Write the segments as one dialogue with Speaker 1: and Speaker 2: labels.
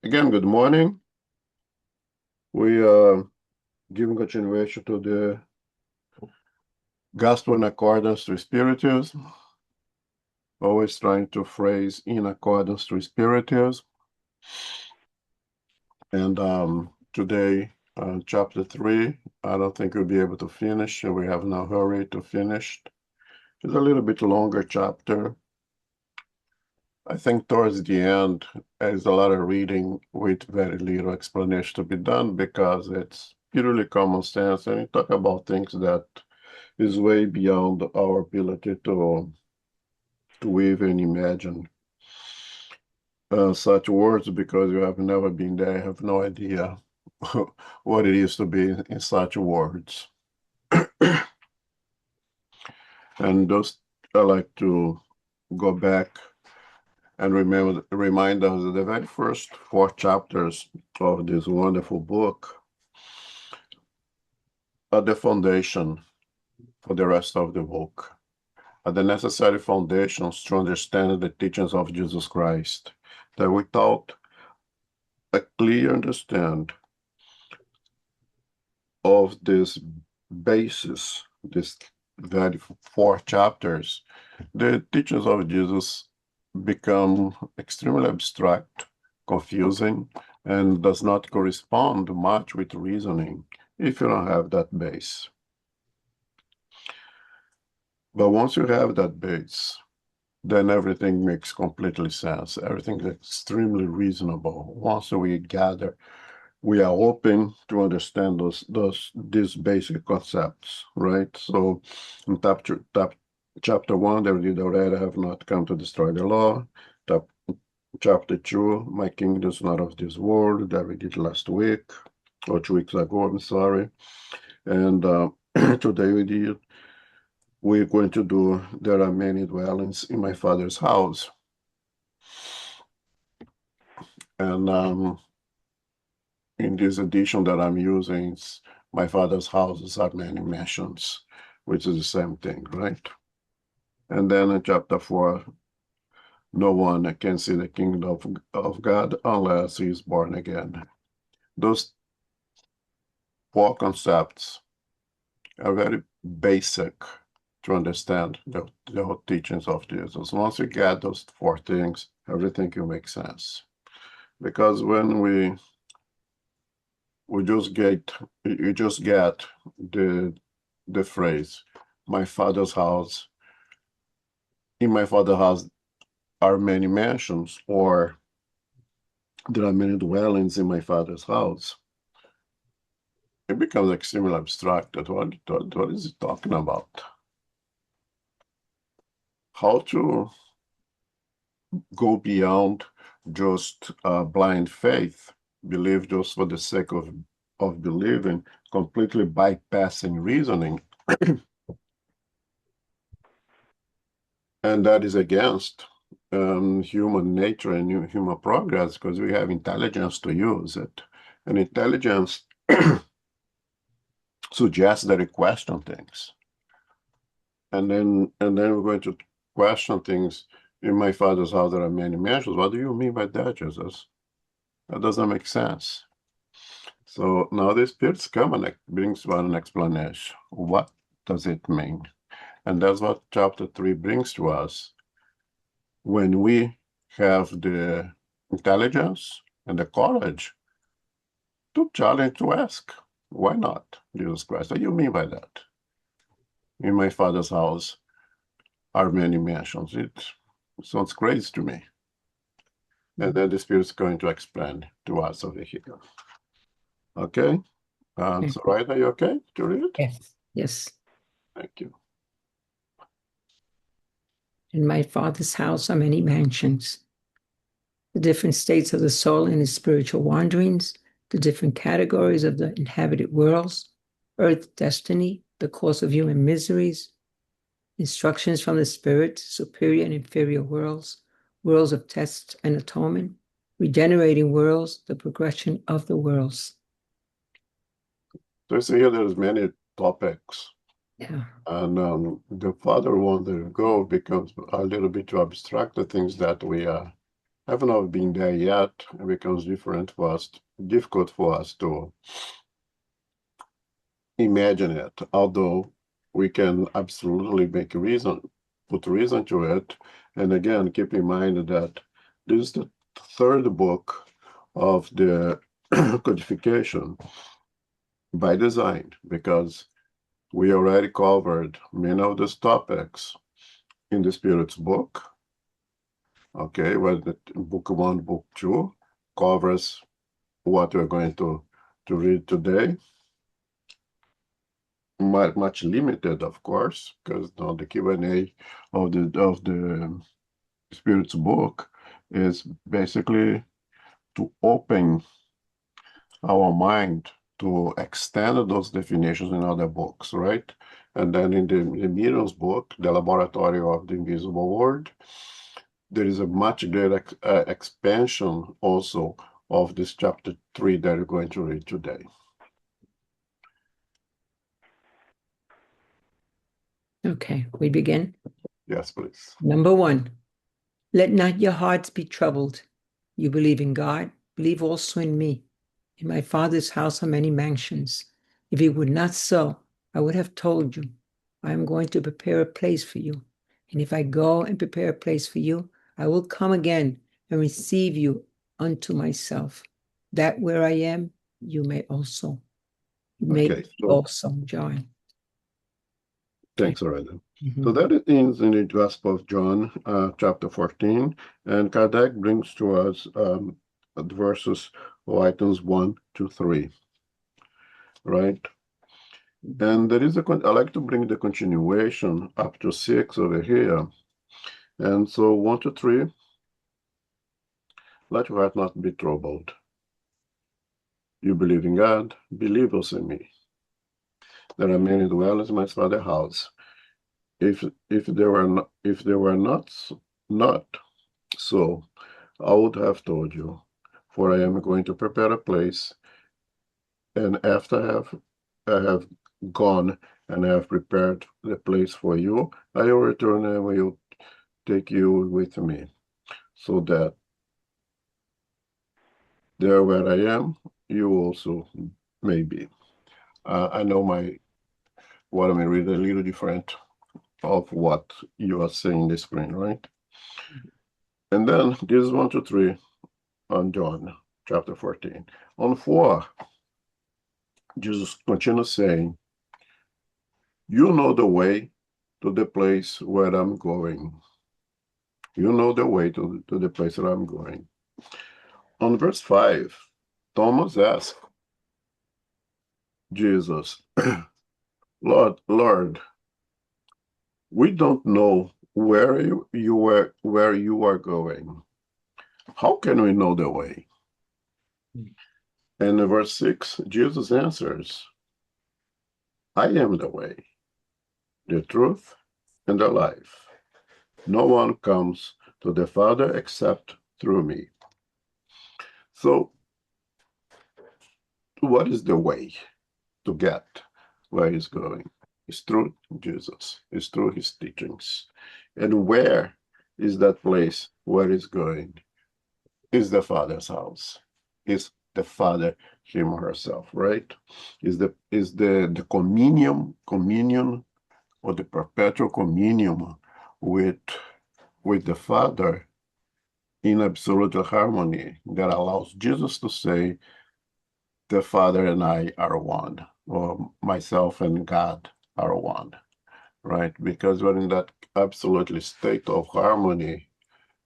Speaker 1: Again, good morning. We are giving continuation to the Gospel in accordance to Spiritism, always trying to phrase in accordance to Spiritism. And today, chapter 3, I don't think we'll be able to finish, and we have no hurry to finish. It's a little bit longer chapter. I think towards the end, there's a lot of reading with very little explanation to be done because it's purely common sense, and we talk about things that is way beyond our ability to even imagine such words because you have never been there, have no idea what it is to be in such words. And just I like to go back and remind us that the very first 4 chapters of this wonderful book are the foundation for the rest of the book, are the necessary foundations to understand the teachings of Jesus Christ, that without a clear understanding of this basis, this very 4 chapters, the teachings of Jesus become extremely abstract, confusing, and does not correspond much with reasoning if you don't have that base. But once you have that base, then everything makes completely sense. Everything is extremely reasonable. Once we gather, we are open to understand these basic concepts, right? So in chapter 1, they did already have not come to destroy the law. Chapter 2, my kingdom is not of this world, that we did last week, or 2 weeks ago, I'm sorry. And today we're going to do, there are many dwellings in my Father's house. And in this edition that I'm using, my Father's houses are many mansions, which is the same thing, right? And then in chapter 4, no one can see the kingdom of God unless he is born again. Those 4 concepts are very basic to understand the whole teachings of Jesus. Once you get those 4 things, everything will make sense. Because when you just get the phrase, my Father's house, in my Father's house are many mansions, or there are many dwellings in my Father's house, it becomes extremely abstract. What is he talking about? How to go beyond just blind faith, believe just for the sake of believing, completely bypassing reasoning. And that is against human nature and human progress, because we have intelligence to use it. And intelligence suggests that we question things. And then we're going to question things. In my Father's house there are many mansions. What do you mean by that, Jesus? That doesn't make sense. So now the Spirit's come and brings one an explanation. What does it mean? And that's what chapter 3 brings to us. When we have the intelligence and the courage to challenge, to ask, why not, Jesus Christ? What do you mean by that? In my Father's house are many mansions. It sounds crazy to me. And then the Spirit's going to explain to us over here. Okay? So, right, are you okay to read it?
Speaker 2: Yes. Yes.
Speaker 1: Thank you.
Speaker 2: In my Father's house are many mansions. The different states of the soul in its spiritual wanderings, the different categories of the inhabited worlds, earth destiny, the course of human miseries, instructions from the Spirit, superior and inferior worlds, worlds of test and atonement, regenerating worlds, the progression of the worlds.
Speaker 1: So you see here there's many topics.
Speaker 2: Yeah.
Speaker 1: And the farther one that you go becomes a little bit too abstract, the things that we are have not been there yet. It becomes difficult for us to imagine it, although we can absolutely put reason to it. And again, keep in mind that this is the third book of the codification by design, because we already covered many of these topics in the Spirit's book. Okay, well, the book 1, book 2 covers what we're going to read today. Much limited, of course, because the Q&A of the Spirit's book is basically to open our mind to extend those definitions in other books, right? And then in the Miriam's book, The Laboratory of the Invisible World, there is a much greater expansion also of this chapter 3 that we're going to read today.
Speaker 2: Okay, we begin.
Speaker 1: Yes, please.
Speaker 2: Number 1, let not your hearts be troubled. You believe in God, believe also in me. In my Father's house are many mansions. If it were not so, I would have told you. I am going to prepare a place for you. And if I go and prepare a place for you, I will come again and receive you unto myself, that where I am, you may also.
Speaker 1: Okay, so
Speaker 2: Also, John.
Speaker 1: thanks, Aurelia.
Speaker 2: Mhm.
Speaker 1: So that it ends in the Gospel of John, chapter 14, and Kardec brings to us the verses or items 1 to 3, right? And there is I like to bring the continuation up to 6 over here. And so 1 to 3, let your heart not be troubled. You believe in God, believe also in me. There are many dwellers in my Father's house. If there were not so, I would have told you, for I am going to prepare a place, and after I have gone and have prepared the place for you, I will return and will take you with me, so that there where I am, you also may be. I know what I mean, read a little different of what you are saying in the screen, right? And then this is 1 to 3 on John chapter 14. On 4, Jesus continues saying, you know the way to the place where I'm going. You know the way to the place where I'm going. On verse 5, Thomas asked Jesus, Lord, we don't know where you are going. How can we know the way? And in verse 6, Jesus answers, I am the way, the truth, and the life. No one comes to the Father except through me. So, what is the way to get where he's going? It's through Jesus, it's through his teachings. And where is that place where he's going? Is the Father's house. Is the Father, him or herself, right? Is the communion or the perpetual communion with the Father in absolute harmony that allows Jesus to say, the Father and I are one, or myself and God are one, right? Because we're in that absolutely state of harmony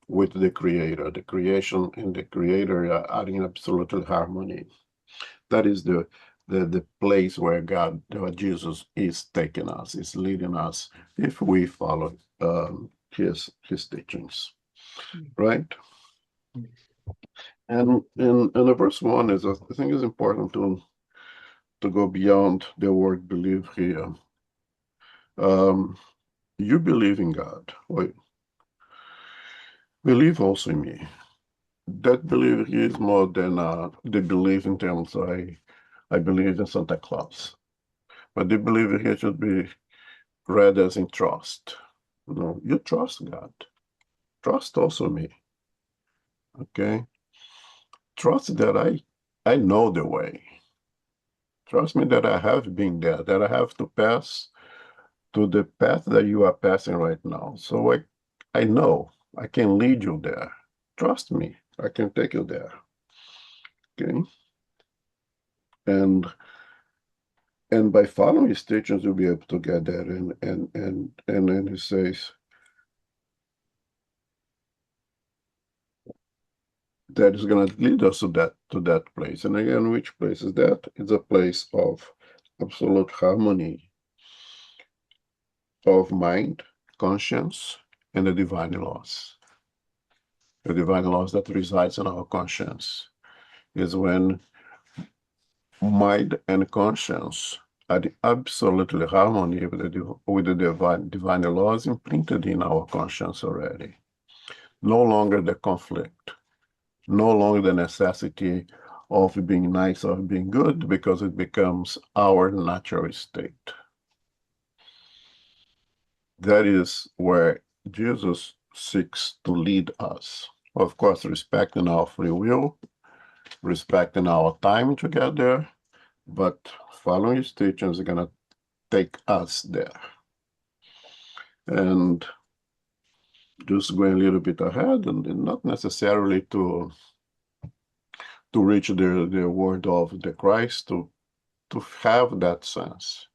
Speaker 1: with the Creator. The creation and the Creator are in absolute harmony. That is the place where Jesus is taking us, is leading us, if we follow his teachings, right? And the verse 1 is, I think, is important to go beyond the word believe here. You believe in God. Well, believe also in me. That belief is more than the belief in terms I believe in Santa Claus. But the belief here should be read as in trust. You trust God. Trust also me. Okay? Trust that I know the way. Trust me that I have been there, that I have to pass to the path that you are passing right now. So I know I can lead you there. Trust me, I can take you there. Okay? And and by following his teachings, you'll be able to get there. And then he says that is going to lead us to that place. And again, which place is that? It's a place of absolute harmony of mind, conscience, and the divine laws. The divine laws that resides in our conscience is when mind and conscience are in absolutely harmony with the divine laws imprinted in our conscience already. No longer the conflict, no longer the necessity of being nice or being good, because it becomes our natural state. That is where Jesus seeks to lead us. Of course, respecting our free will, respecting our time together, but following his teachings is going to take us there. And just going a little bit ahead, and not necessarily to reach the word of the Christ, to have that sense.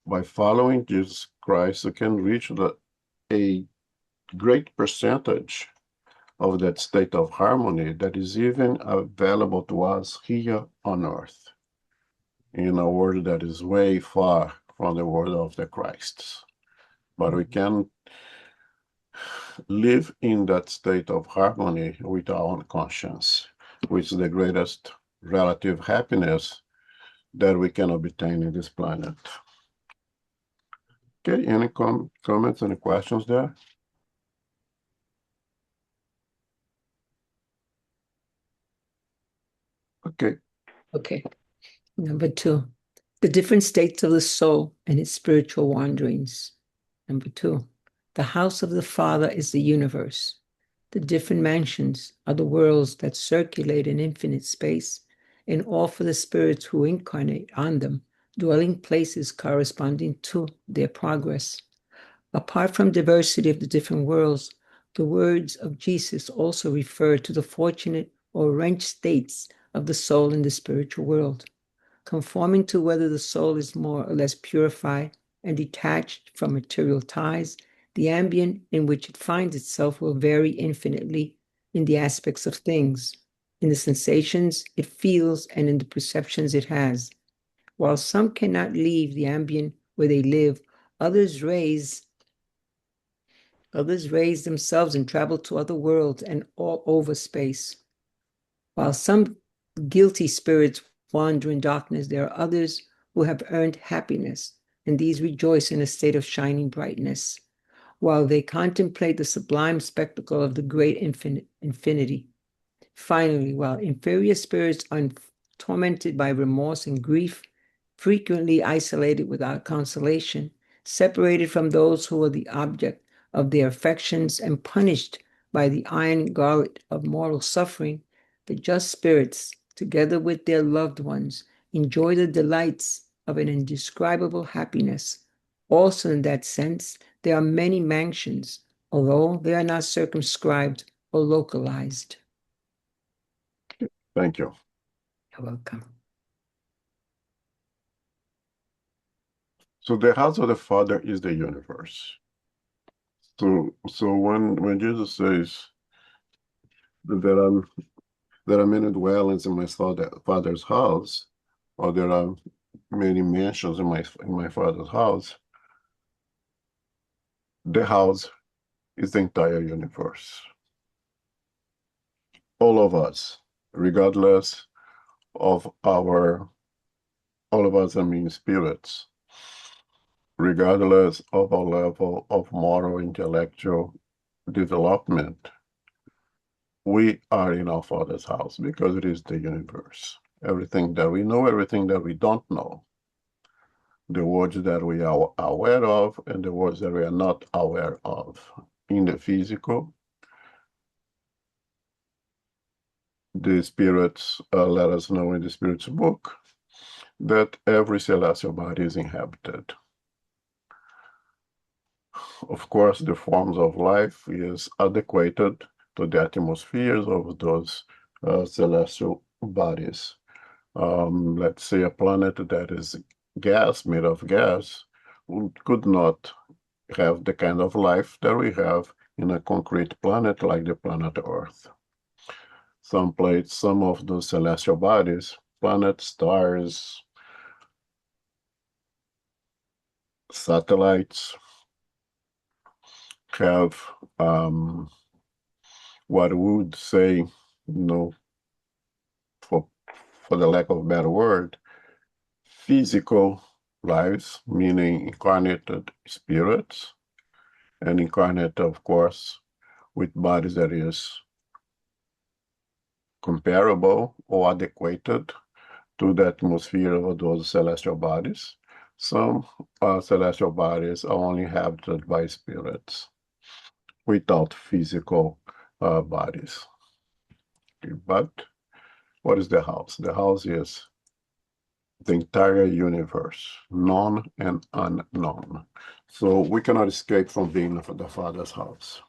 Speaker 1: By following Jesus Christ, you can reach a great percentage of that state of harmony that is even available to us here on earth, in a world that is way far from the word of the Christ. But we can live in that state of harmony with our own conscience, which is the greatest relative happiness that we can obtain in this planet. Okay, any comments, any questions there? Okay.
Speaker 2: Okay. Number 2, the different states of the soul and its spiritual wanderings. Number 2, the house of the Father is the universe. The different mansions are the worlds that circulate in infinite space, and all for the spirits who incarnate on them, dwelling places corresponding to their progress. Apart from diversity of the different worlds, the words of Jesus also refer to the fortunate or wrenched states of the soul in the spiritual world, conforming to whether the soul is more or less purified and detached from material ties. The ambient in which it finds itself will vary infinitely in the aspects of things, in the sensations it feels, and in the perceptions it has. While some cannot leave the ambient where they live, others raise themselves and travel to other worlds and all over space. While some guilty spirits wander in darkness, there are others who have earned happiness, and these rejoice in a state of shining brightness, while they contemplate the sublime spectacle of the great infinity. Finally, while inferior spirits are tormented by remorse and grief, frequently isolated without consolation, separated from those who are the object of their affections, and punished by the iron gauntlet of mortal suffering, the just spirits, together with their loved ones, enjoy the delights of an indescribable happiness. Also, in that sense, there are many mansions, although they are not circumscribed or localized.
Speaker 1: Thank you.
Speaker 2: You're welcome.
Speaker 1: So the house of the Father is the universe. So when Jesus says that there are many dwellings in my father's house, or there are many mansions in my father's house, the house is the entire universe. All of us, regardless of all of us, I mean spirits, regardless of our level of moral, intellectual development, we are in our Father's house because it is the universe. Everything that we know, everything that we don't know, the words that we are aware of and the words that we are not aware of in the physical, the spirits let us know in the Spirits book that every celestial body is inhabited. Of course, the forms of life is adequated to the atmospheres of those celestial bodies. Let's say a planet that is gas, made of gas, could not have the kind of life that we have in a concrete planet like the planet Earth. Some of those celestial bodies, planets, stars, satellites, have what we would say, for the lack of a better word, physical lives, meaning incarnated spirits, and incarnate, of course, with bodies that is comparable or adequated to the atmosphere of those celestial bodies. Some celestial bodies are only inhabited by spirits without physical bodies. But what is the house? The house is the entire universe, known and unknown. So we cannot escape from being the Father's house.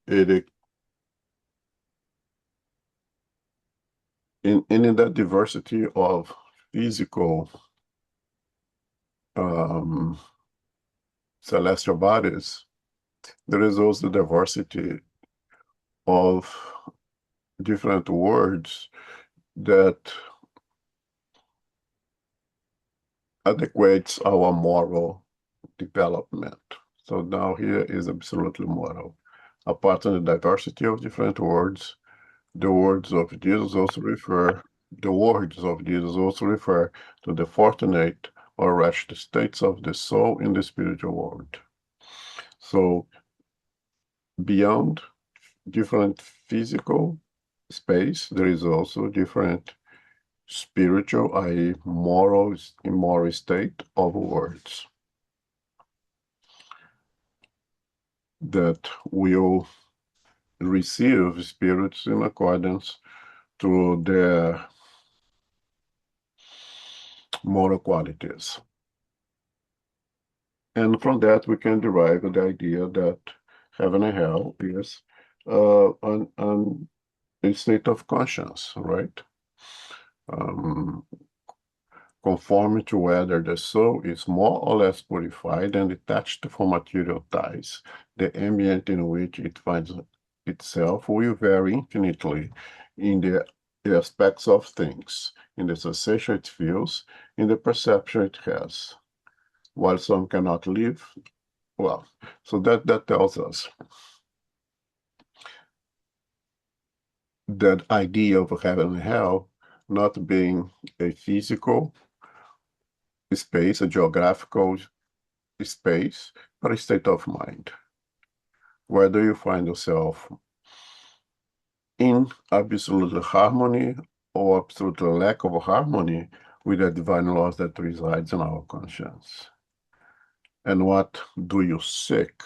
Speaker 1: It in that diversity of physical celestial bodies, there is also diversity of different words that adequates our moral development. So now here is absolutely moral. Apart from the diversity of different words, the words of Jesus also refer to the fortunate or wretched states of the soul in the spiritual world. So beyond different physical space, there is also different spiritual, i.e. moral, immoral state of words that will receive spirits in accordance to their moral qualities. And from that, we can derive the idea that heaven and hell is a state of conscience, right? Conforming to whether the soul is more or less purified and detached from material ties, the ambient in which it finds itself will vary infinitely in the aspects of things, in the sensation it feels, in the perception it has. While some cannot live, well, so that tells us that idea of heaven and hell not being a physical space, a geographical space, but a state of mind. Whether you find yourself in absolute harmony or absolute lack of harmony with the divine laws that resides in our conscience. And what do you seek?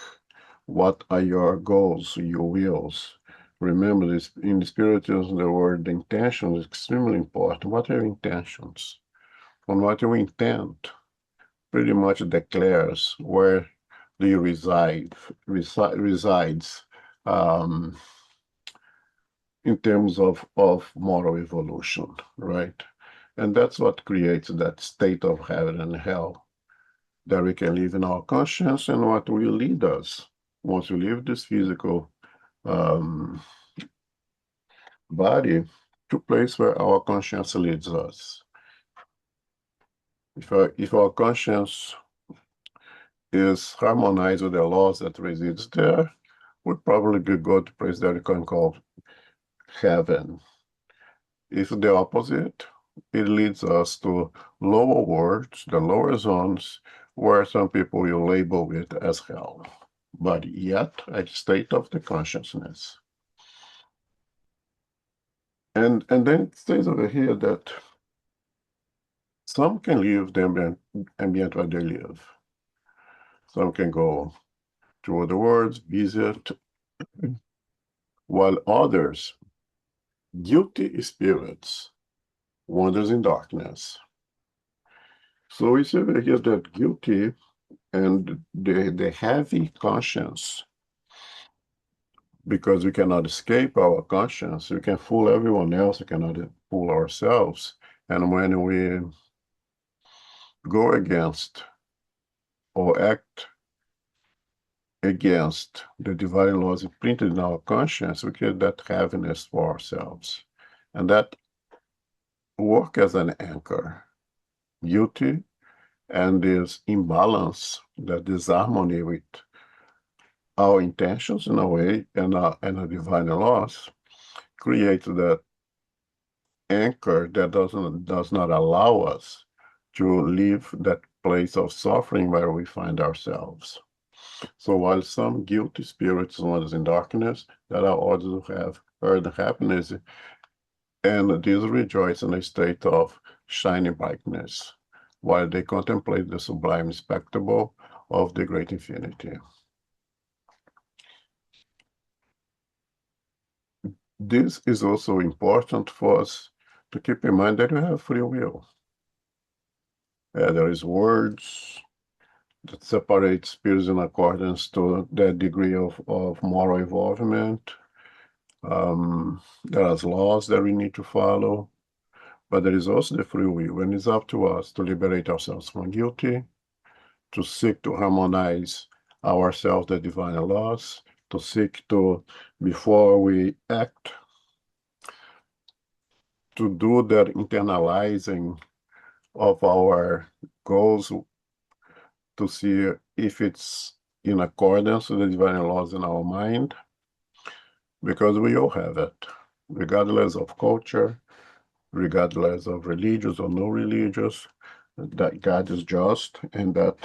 Speaker 1: What are your goals, your wills? Remember this, in Spiritism, the word intention is extremely important. What are your intentions? On what you intend pretty much declares where do you resides in terms of moral evolution, right? And that's what creates that state of heaven and hell that we can live in our conscience and what will lead us once we leave this physical body to place where our conscience leads us. If our conscience is harmonized with the laws that resides there, would probably be good to place that we can call heaven. If the opposite, it leads us to lower worlds, the lower zones, where some people will label it as hell, but yet a state of the consciousness. And then it says over here that some can live the ambient where they live. Some can go to other worlds, visit, while others guilty spirits wanders in darkness. So we see over here that guilty and the heavy conscience, because we cannot escape our conscience. We can fool everyone else, we cannot fool ourselves. And when we go against or act against the divine laws imprinted in our conscience, we get that heaviness for ourselves. And that work as an anchor, guilty and this imbalance, that disharmony with our intentions in a way and the divine laws creates that anchor that does not allow us to leave that place of suffering where we find ourselves. So while some guilty spirits wander in darkness, there are others who have earned happiness, and these rejoice in a state of shining brightness, while they contemplate the sublime spectacle of the great infinity. This is also important for us to keep in mind that we have free will. There is words that separate spirits in accordance to that degree of moral involvement. There are laws that we need to follow, but there is also the free will, and it's up to us to liberate ourselves from guilty, to seek to harmonize ourselves the divine laws, to seek to, before we act, to do that internalizing of our goals, to see if it's in accordance with the divine laws in our mind, because we all have it, regardless of culture, regardless of religious or no religious, that God is just, and that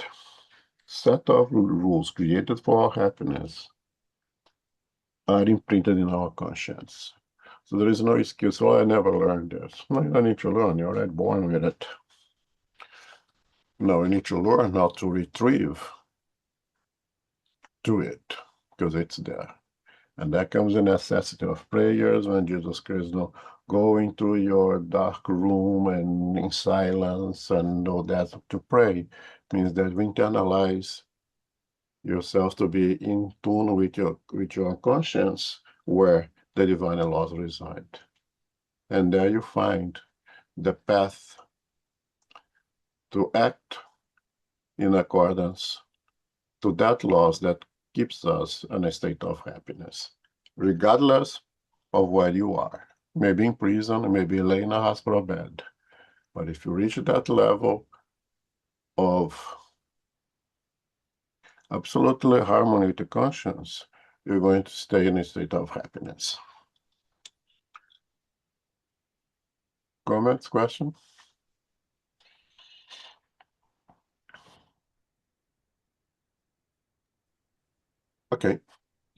Speaker 1: set of rules created for our happiness are imprinted in our conscience. So there is no excuse. Well, I never learned this. No, you don't need to learn. You're already born with it. No, you need to learn how to retrieve to it, because it's there. And that comes the necessity of prayers when Jesus Christ, go into your dark room and in silence and know that to pray means that we internalize yourself to be in tune with your conscience where the divine laws reside. And there you find the path to act in accordance to that laws that keeps us in a state of happiness, regardless of where you are. Maybe in prison, maybe laying in a hospital bed. But if you reach that level of absolutely harmony with the conscience, you're going to stay in a state of happiness. Comments, questions? Okay.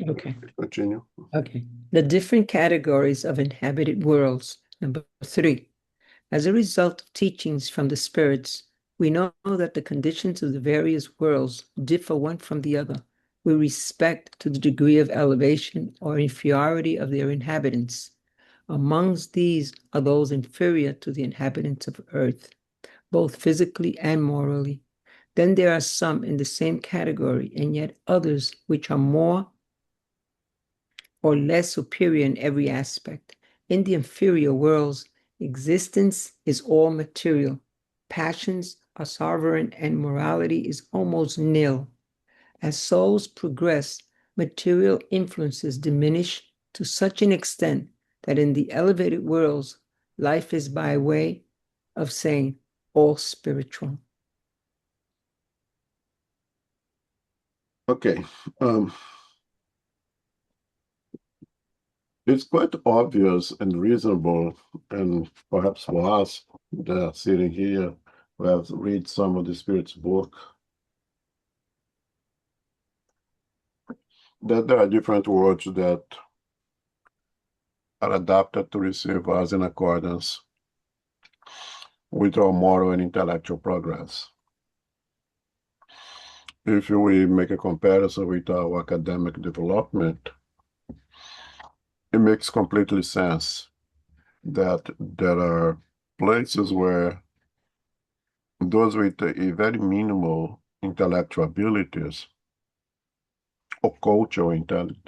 Speaker 2: Okay.
Speaker 1: Continue.
Speaker 2: Okay. The different categories of inhabited worlds. Number 3. As a result of teachings from the spirits, we know that the conditions of the various worlds differ one from the other with respect to the degree of elevation or inferiority of their inhabitants. Amongst these are those inferior to the inhabitants of earth, both physically and morally. Then there are some in the same category, and yet others which are more or less superior in every aspect. In the inferior worlds, existence is all material. Passions are sovereign and morality is almost nil. As souls progress, material influences diminish to such an extent that in the elevated worlds, life is by way of saying all spiritual.
Speaker 1: Okay. It's quite obvious and reasonable, and perhaps for us that are sitting here who have read some of the Spirit's book, that there are different words that are adapted to receive us in accordance with our moral and intellectual progress. If we make a comparison with our academic development, it makes completely sense that there are places where those with a very minimal intellectual abilities or cultural intelligence,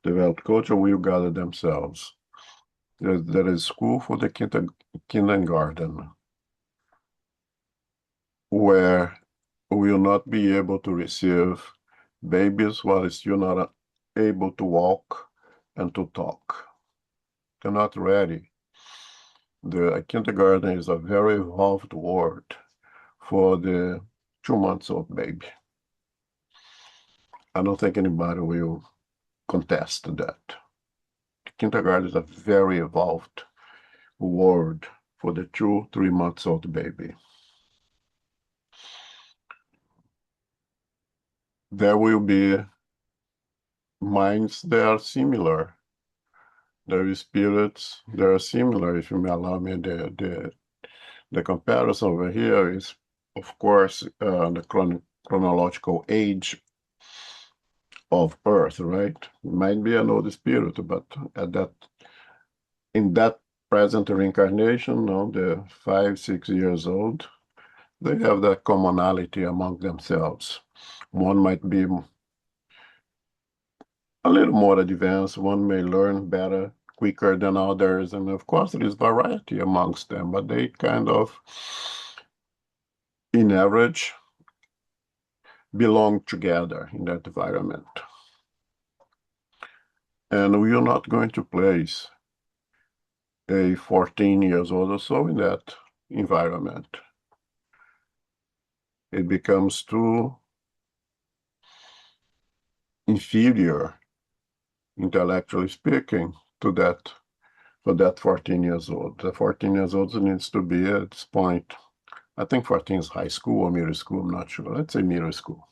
Speaker 1: developed culture will gather themselves. There is school for the kindergarten where we will not be able to receive babies while still not able to walk and to talk. They're not ready. The kindergarten is a very evolved word for the 2 months old baby. I don't think anybody will contest that. Kindergarten is a very evolved word for the 2, 3 months old baby. There will be minds that are similar. There is spirits that are similar, if you may allow me. The comparison over here is, of course, the chronological age of Earth, right? It might be an old spirit, but in that present reincarnation, no, the 5, 6 years old, they have that commonality among themselves. One might be a little more advanced, one may learn better, quicker than others, and of course there is variety amongst them, but they kind of, in average, belong together in that environment. And we are not going to place a 14 years old or so in that environment. It becomes too inferior, intellectually speaking, to that for that 14 years old. The 14 years old needs to be at this point, I think 14 is high school or middle school, I'm not sure. Let's say middle school.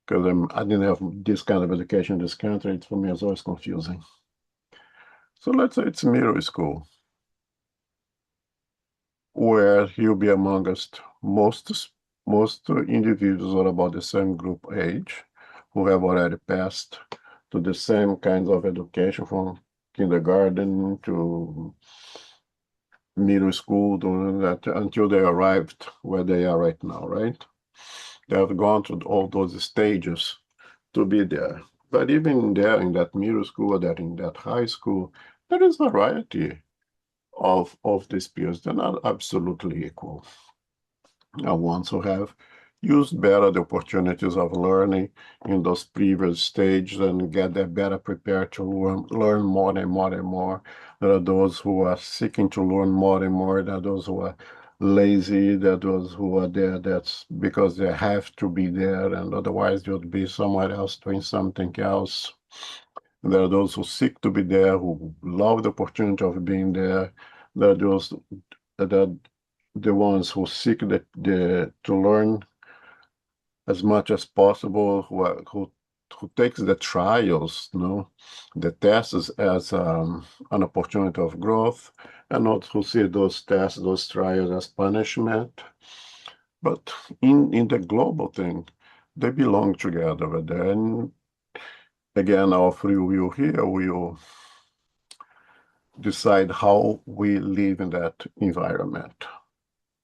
Speaker 1: Because I didn't have this kind of education in this country. For me, it's always confusing. So let's say it's middle school, where he'll be amongst most individuals are about the same group age, who have already passed to the same kinds of education from kindergarten to middle school to that, until they arrived where they are right now, right? They have gone through all those stages to be there. But even there in that middle school or that in that high school, there is variety of these peers. They're not absolutely equal. Ones who have used better the opportunities of learning in those previous stages and get them better prepared to learn more and more and more. There are those who are seeking to learn more and more. There are those who are lazy. There are those who are there that's because they have to be there, and otherwise they would be somewhere else doing something else. There are those who seek to be there, who love the opportunity of being there. There are those that are the ones who seek to learn as much as possible, who takes the trials, the tests as an opportunity of growth, and not who see those tests, those trials as punishment. But in the global thing, they belong together. But then again, our free will here will decide how we live in that environment.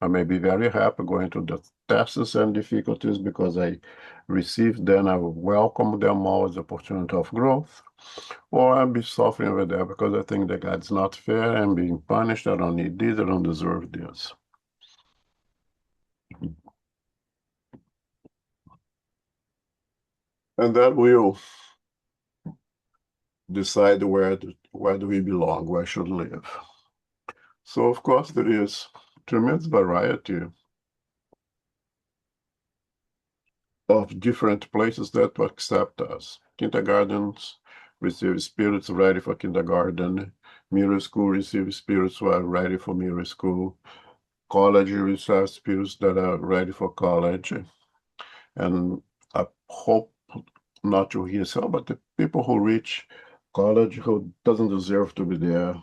Speaker 1: I may be very happy going through the tests and difficulties because I received them, I will welcome them all as opportunity of growth, or I'll be suffering over there because I think that God's not fair and being punished. I don't need this, I don't deserve this. And that will decide where do we belong, where should live. So of course there is tremendous variety of different places that accept us. Kindergartens receive spirits ready for kindergarten. Middle school receive spirits who are ready for middle school. College receive spirits that are ready for college. And I hope not to hear so, but the people who reach college who doesn't deserve to be there.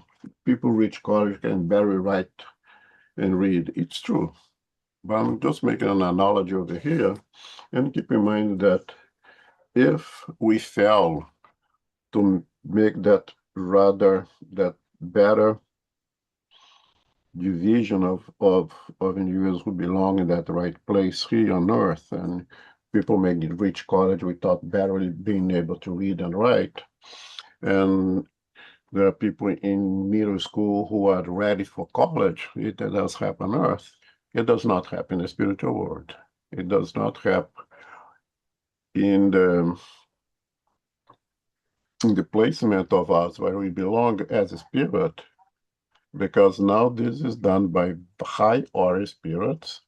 Speaker 1: People reach college can barely write and read. It's true. But I'm just making an analogy over here. And keep in mind that if we fail to make that rather that better division of individuals who belong in that right place here on earth, and people may reach college without barely being able to read and write, and there are people in middle school who are ready for college. It does happen on earth. It does not happen in the spiritual world. It does not happen in the placement of us where we belong as a spirit, because now this is done by high order spirits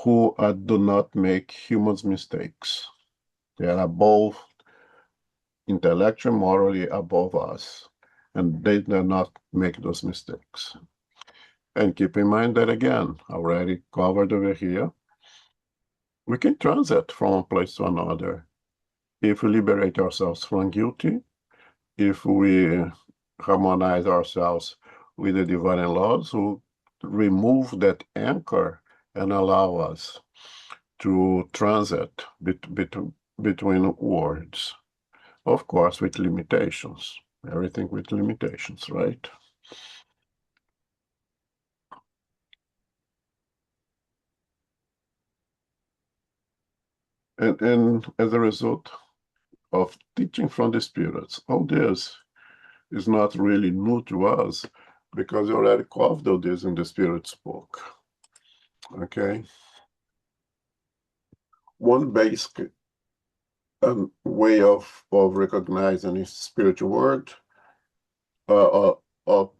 Speaker 1: who do not make humans mistakes. They are above, intellectually, morally above us, and they do not make those mistakes. And keep in mind that, again, already covered over here, we can transit from one place to another if we liberate ourselves from guilty, if we harmonize ourselves with the divine laws, who remove that anchor and allow us to transit between worlds. Of course, with limitations. Everything with limitations, right? And as a result of teaching from the spirits, all this is not really new to us because we already covered all this in the Spirit's book. Okay? One basic way of recognizing the spiritual world, uh, of,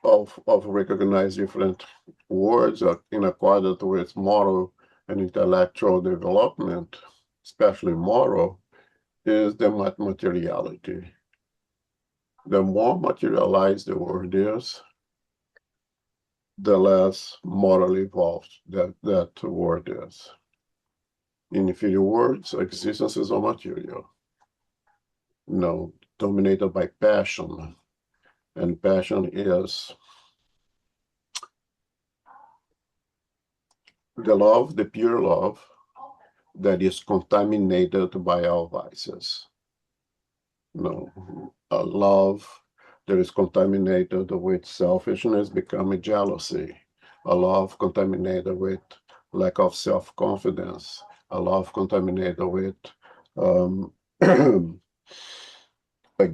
Speaker 1: of recognize different words in accordance with moral and intellectual development, especially moral, is the materiality. The more materialized the world is, the less morally evolved that word is. In inferior words, existence is all material, dominated by passion. And passion is the love, the pure love, that is contaminated by all vices. A love that is contaminated with selfishness becomes jealousy. A love contaminated with lack of self-confidence. A love contaminated with a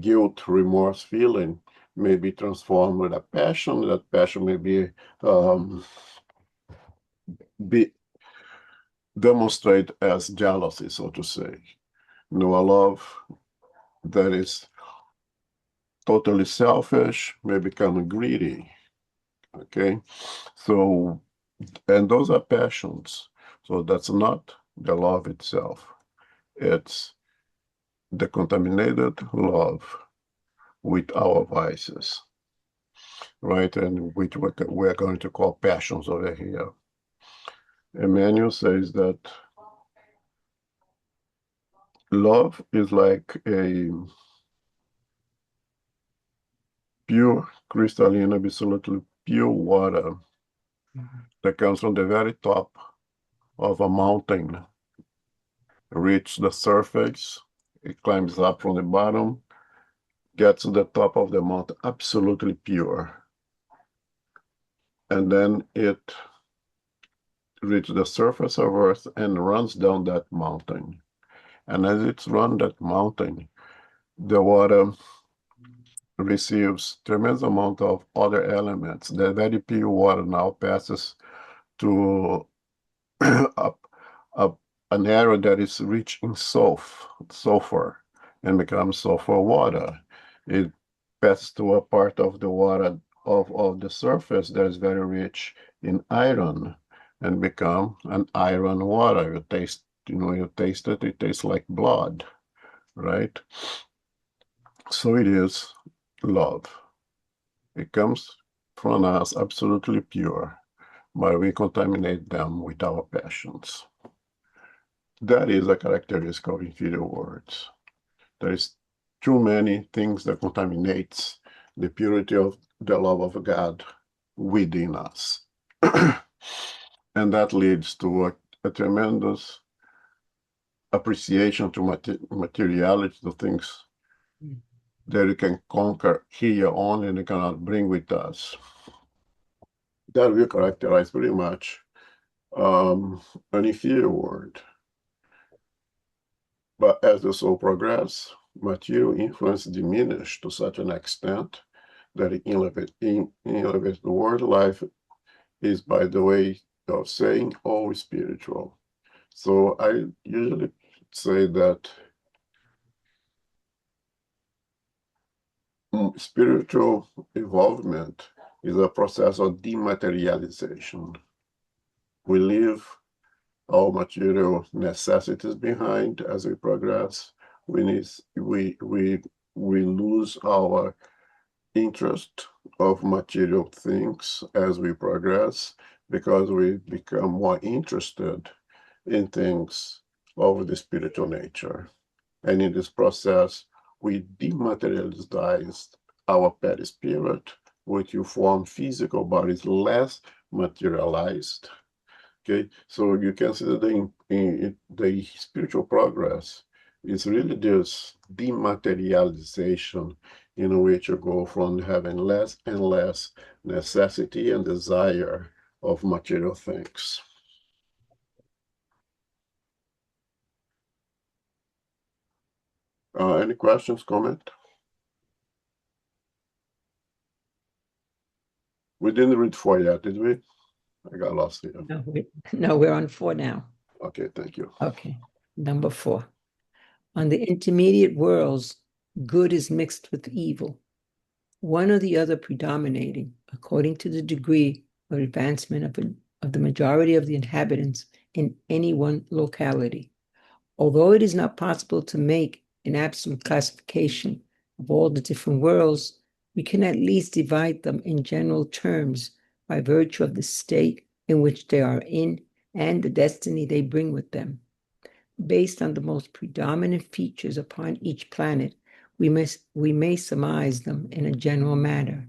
Speaker 1: guilt, remorse feeling may be transformed with a passion. That passion may be demonstrated as jealousy, so to say. A love that is totally selfish may become greedy. Okay, so, and those are passions. So that's not the love itself. It's the contaminated love with our vices, right? And which we're going to call passions over here. Emmanuel says that love is like a pure, crystalline, absolutely pure water that comes from the very top of a mountain, reach the surface, it climbs up from the bottom, gets to the top of the mountain, absolutely pure. And then it reaches the surface of Earth and runs down that mountain. And as it's run that mountain, the water receives tremendous amount of other elements. The very pure water now passes to up an area that is rich in sulfur, and becomes sulfur water. It passes to a part of the water of the surface that is very rich in iron, and become an iron water. You taste it, it tastes like blood, right? So it is love. It comes from us absolutely pure, but we contaminate them with our passions. That is a characteristic of inferior worlds. There is too many things that contaminates the purity of the love of God within us. And that leads to a tremendous appreciation to materiality, to things that we can conquer here only and cannot bring with us. That will characterize pretty much an inferior world. But as the soul progresses, material influence diminishes to such an extent that in elevated world life is, by the way of saying, all spiritual. So I usually say that spiritual evolvement is a process of dematerialization. We leave all material necessities behind as we progress. We lose our interest of material things as we progress because we become more interested in things of the spiritual nature. And in this process, we dematerialize our perispirit, which will form physical bodies less materialized. Okay, so you can see that the spiritual progress is really this dematerialization in which you go from having less and less necessity and desire of material things. Any questions, comment? We didn't read 4 yet, did we? I got lost here.
Speaker 2: No, we're on 4 now.
Speaker 1: Okay, thank you.
Speaker 2: Okay, number 4. On the intermediate worlds, good is mixed with evil, one or the other predominating according to the degree of advancement of the majority of the inhabitants in any one locality. Although it is not possible to make an absolute classification of all the different worlds, we can at least divide them in general terms by virtue of the state in which they are in and the destiny they bring with them. Based on the most predominant features upon each planet, we may surmise them in a general manner.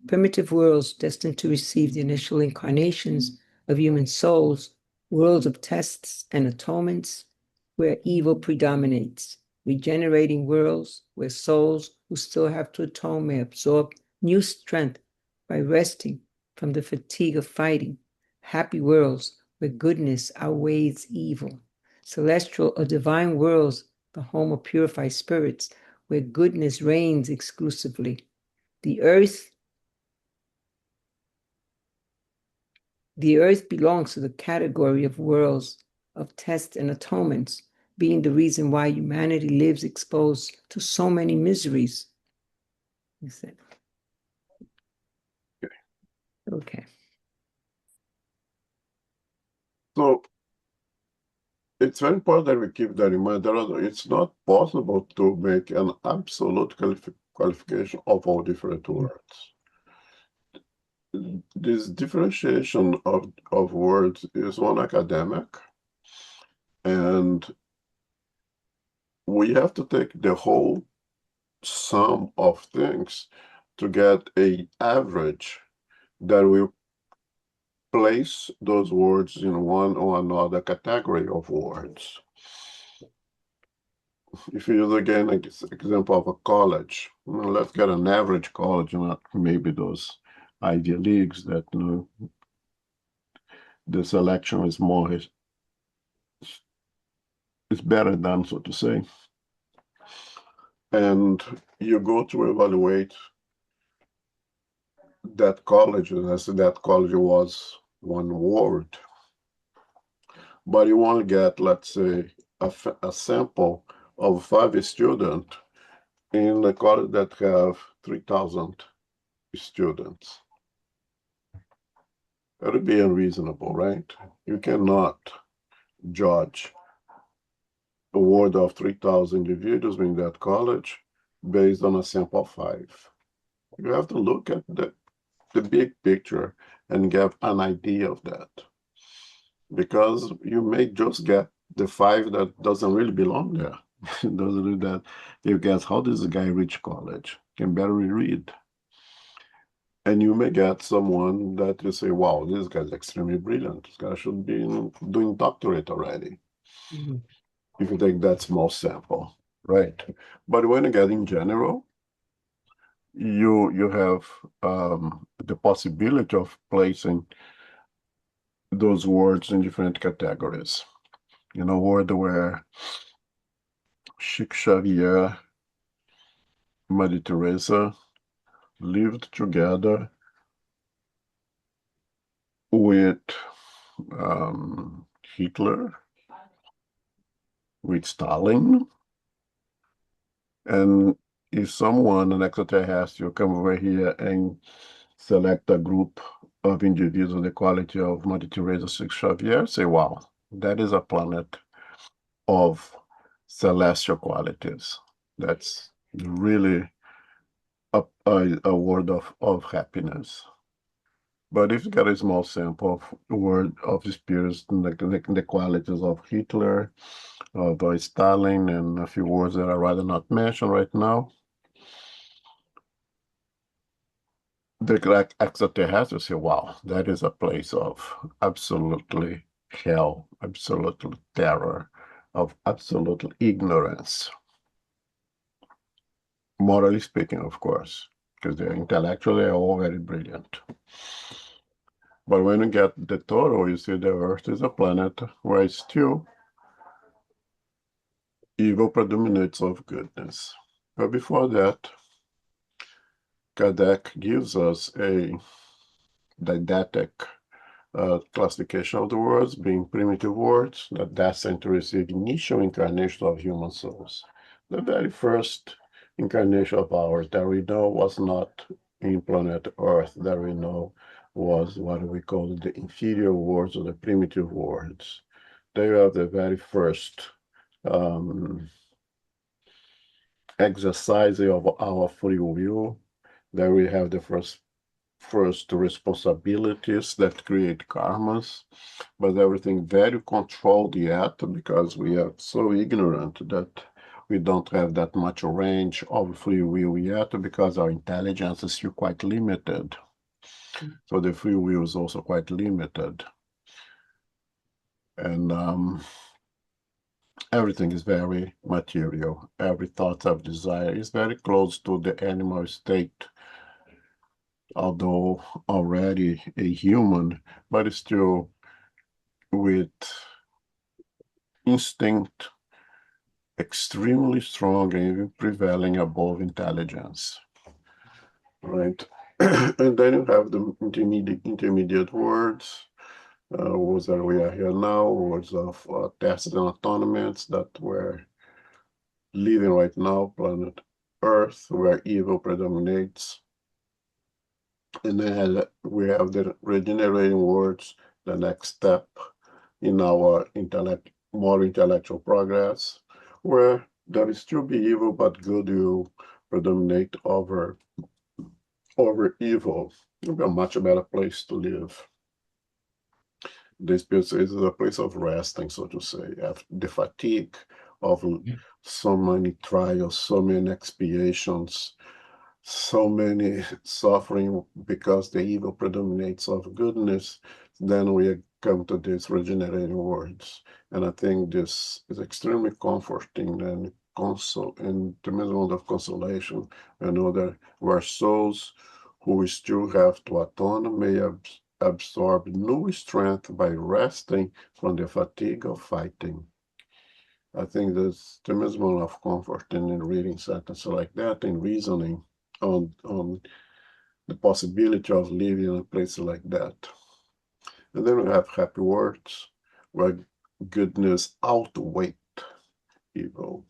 Speaker 2: Primitive worlds destined to receive the initial incarnations of human souls, worlds of tests and atonements, where evil predominates. Regenerating worlds where souls who still have to atone may absorb new strength by resting from the fatigue of fighting. Happy worlds where goodness outweighs evil. Celestial or divine worlds, the home of purified spirits, where goodness reigns exclusively. The earth belongs to the category of worlds of tests and atonements, being the reason why humanity lives exposed to so many miseries. Okay.
Speaker 1: So it's very important that we keep that in mind. It's not possible to make an absolute qualification of all different words. This differentiation of words is one academic, and we have to take the whole sum of things to get an average that will place those words in one or another category of words. If you use again an example of a college, let's get an average college, not maybe those Ivy Leagues that the selection is more is better done, so to say. And you go to evaluate that college, and I said that college was one word, but you only get, let's say, a sample of 5 students in a college that have 3,000 students. That would be unreasonable, right? You cannot judge a ward of 3,000 individuals in that college based on a sample of 5. You have to look at the big picture and get an idea of that. Because you may just get the 5 that doesn't really belong there. Doesn't do that. You guess, how does a guy reach college? Can barely read. And you may get someone that you say, wow, this guy's extremely brilliant. This guy should be doing doctorate already. If you take that small sample, right? But when you get in general, you have the possibility of placing those words in different categories. In a world where Chic Xavier, Maria Theresa lived together with Hitler, with Stalin, and if someone, an extraterrestrial, come over here and select a group of individuals the quality of Mother Teresa Chic Xavier, say, wow, that is a planet of celestial qualities. That's really a world of happiness. But if you get a small sample of word of the spirits, the qualities of Hitler, of Stalin, and a few words that I'd rather not mention right now, the extraterrestrials say, wow, that is a place of absolutely hell, absolute terror, of absolute ignorance. Morally speaking, of course, because they're intellectually all very brilliant. But when you get the total, you see the Earth is a planet where still evil predominates of goodness. But before that, Kardec gives us a didactic classification of the words, being primitive words that destined to receive initial incarnation of human souls. The very first incarnation of ours that we know was not in planet Earth, that we know was what we call the inferior words or the primitive words. They are the very first exercise of our free will. There we have the first responsibilities that create karmas, but everything very controlled yet because we are so ignorant that we don't have that much range of free will yet because our intelligence is still quite limited. So the free will is also quite limited. And everything is very material. Every thought of desire is very close to the animal state, although already a human, but still with instinct extremely strong and even prevailing above intelligence, right? And then you have the intermediate words, words that we are here now, words of tested and autonomous that we're living right now, planet Earth, where evil predominates. And then we have the regenerating words, the next step in our more intellectual progress, where there will still be evil, but good will predominate over evil. It'll be a much better place to live. This place is a place of resting, so to say, after the fatigue of so many trials, so many expiations, so many suffering because the evil predominates of goodness, then we come to these regenerating words. And I think this is extremely comforting and tremendous amount of consolation. I know that we're souls who still have to atone, may absorb new strength by resting from the fatigue of fighting. I think there's tremendous amount of comfort in reading sentences like that and reasoning on the possibility of living in a place like that. And then we have happy words where goodness outweighs evil.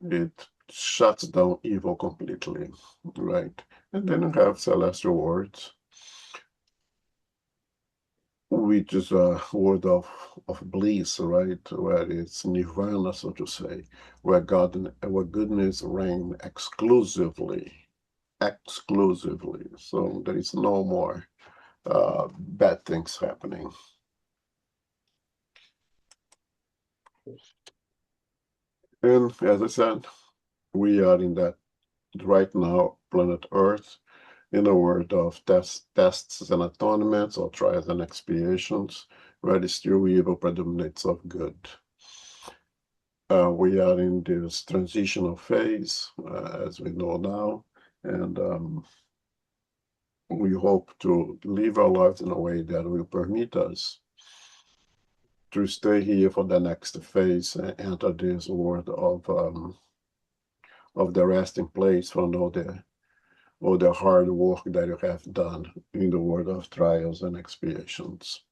Speaker 1: It shuts down evil completely, right? And then we have celestial words, which is a word of bliss, right? Where it's nirvana, so to say, where goodness reigns exclusively. So there is no more bad things happening. And as I said, we are in that right now, planet Earth, in a world of tests and atonements or trials and expiations, where the still evil predominates of good. we are in this transitional phase, as we know now, and we hope to live our lives in a way that will permit us to stay here for the next phase and enter this world of the resting place from all the hard work that you have done in the world of trials and expiations.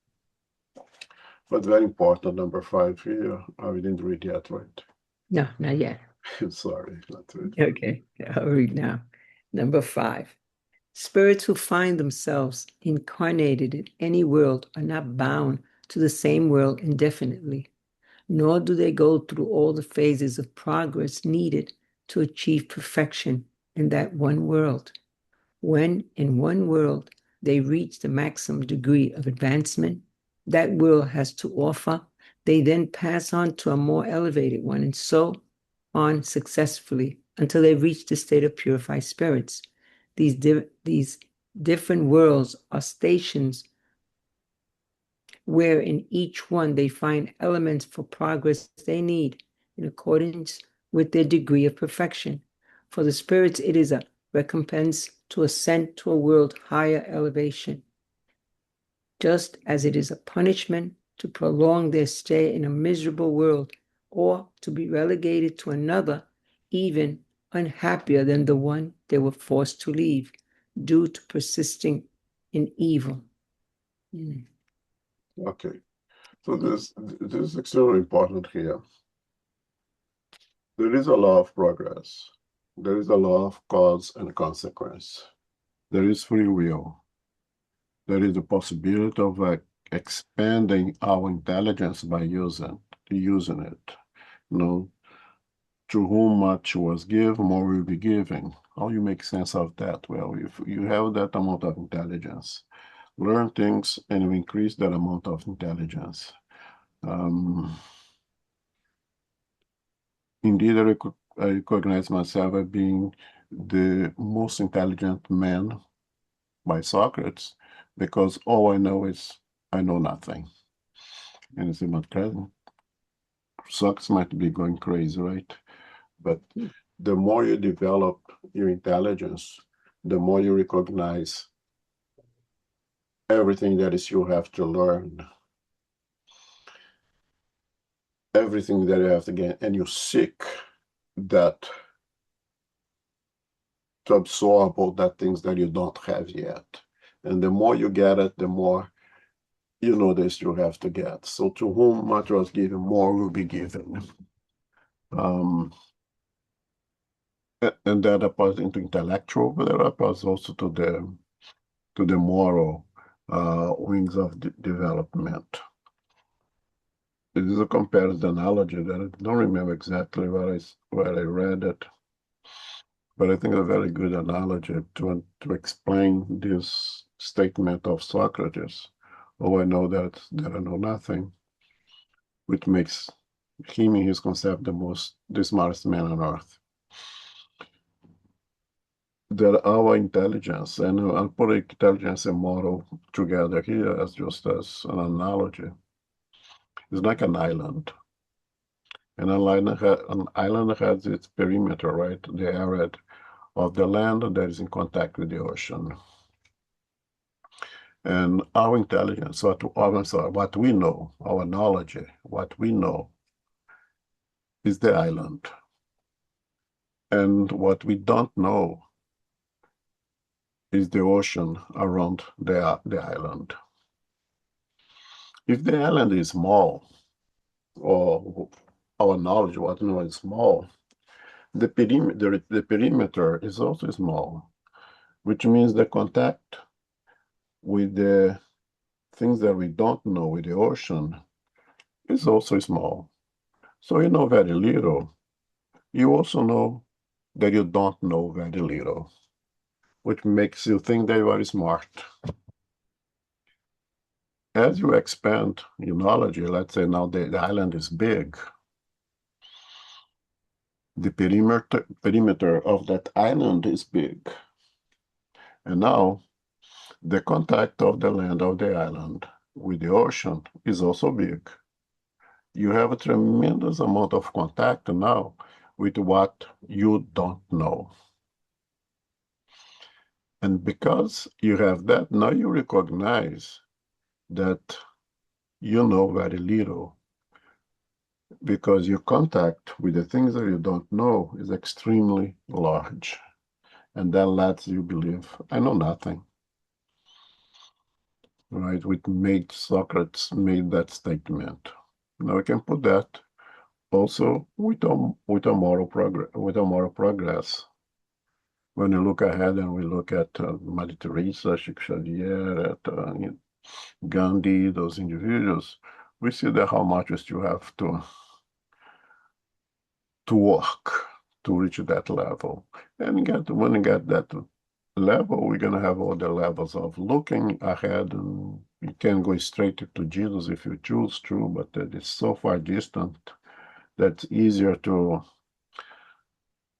Speaker 1: But very important, number 5 here. I didn't read yet, right?
Speaker 2: No, not yet.
Speaker 1: Sorry, not read.
Speaker 2: Okay, I'll read now. Number 5. Spirits who find themselves incarnated in any world are not bound to the same world indefinitely, nor do they go through all the phases of progress needed to achieve perfection in that one world. When in one world they reach the maximum degree of advancement that world has to offer, they then pass on to a more elevated one, and so on successfully until they reach the state of purified spirits. These different worlds are stations where in each one they find elements for progress they need in accordance with their degree of perfection. For the spirits, it is a recompense to ascend to a world higher elevation, just as it is a punishment to prolong their stay in a miserable world or to be relegated to another, even unhappier than the one they were forced to leave due to persisting in evil.
Speaker 1: Okay, so this is extremely important here. There is a law of progress. There is a law of cause and consequence. There is free will. There is the possibility of expanding our intelligence by using it. You know, to whom much was given, more will be given. How you make sense of that? Well, if you have that amount of intelligence, learn things and you increase that amount of intelligence. Indeed, I recognize myself as being the most intelligent man by Socrates, because all I know is I know nothing. And it's my cousin. Socrates might be going crazy, right? But the more you develop your intelligence, the more you recognize everything that is you have to learn, everything that you have to gain, and you seek that to absorb all that things that you don't have yet. And the more you get it, the more you know this you have to get. So to whom much was given, more will be given. And that applies into intellectual, but that applies also to the moral wings of development. It is a comparison analogy that I don't remember exactly where I read it, but I think a very good analogy to explain this statement of Socrates. Oh, I know that I know nothing, which makes him in his concept the smartest man on earth. That our intelligence, and I'll put intelligence and moral together here as just as an analogy, is like an island. And an island has its perimeter, right? The area of the land that is in contact with the ocean. And our intelligence, what we know, our knowledge, what we know is the island. And what we don't know is the ocean around the island. If the island is small, or our knowledge, what we know is small, the perimeter is also small, which means the contact with the things that we don't know with the ocean is also small. So you know very little. You also know that you don't know very little, which makes you think that you are smart. As you expand your knowledge, let's say now the island is big, the perimeter of that island is big. And now the contact of the land of the island with the ocean is also big. You have a tremendous amount of contact now with what you don't know. And because you have that, now you recognize that you know very little, because your contact with the things that you don't know is extremely large. And that lets you believe, I know nothing. Right? Socrates made that statement. Now we can put that also with a moral progress. When you look ahead and we look at Mother Teresa, Xavier, at Gandhi, those individuals, we see that how much we still have to work to reach that level. And when you get that level, we're going to have all the levels of looking ahead, and you can go straight to Jesus if you choose to, but it is so far distant that it's easier to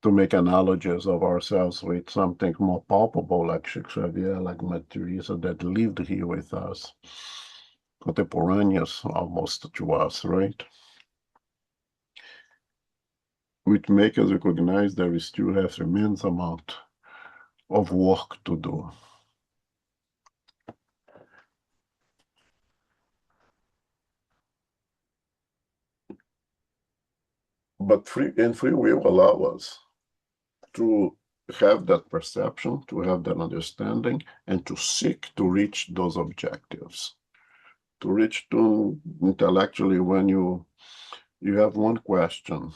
Speaker 1: make analogies of ourselves with something more palpable, like Xavier, like Mother Teresa, that lived here with us, contemporaneous almost to us, right? Which make us recognize that we still have tremendous amount of work to do. But free will allow us to have that perception, to have that understanding, and to seek to reach those objectives. To reach to intellectually, when you have one question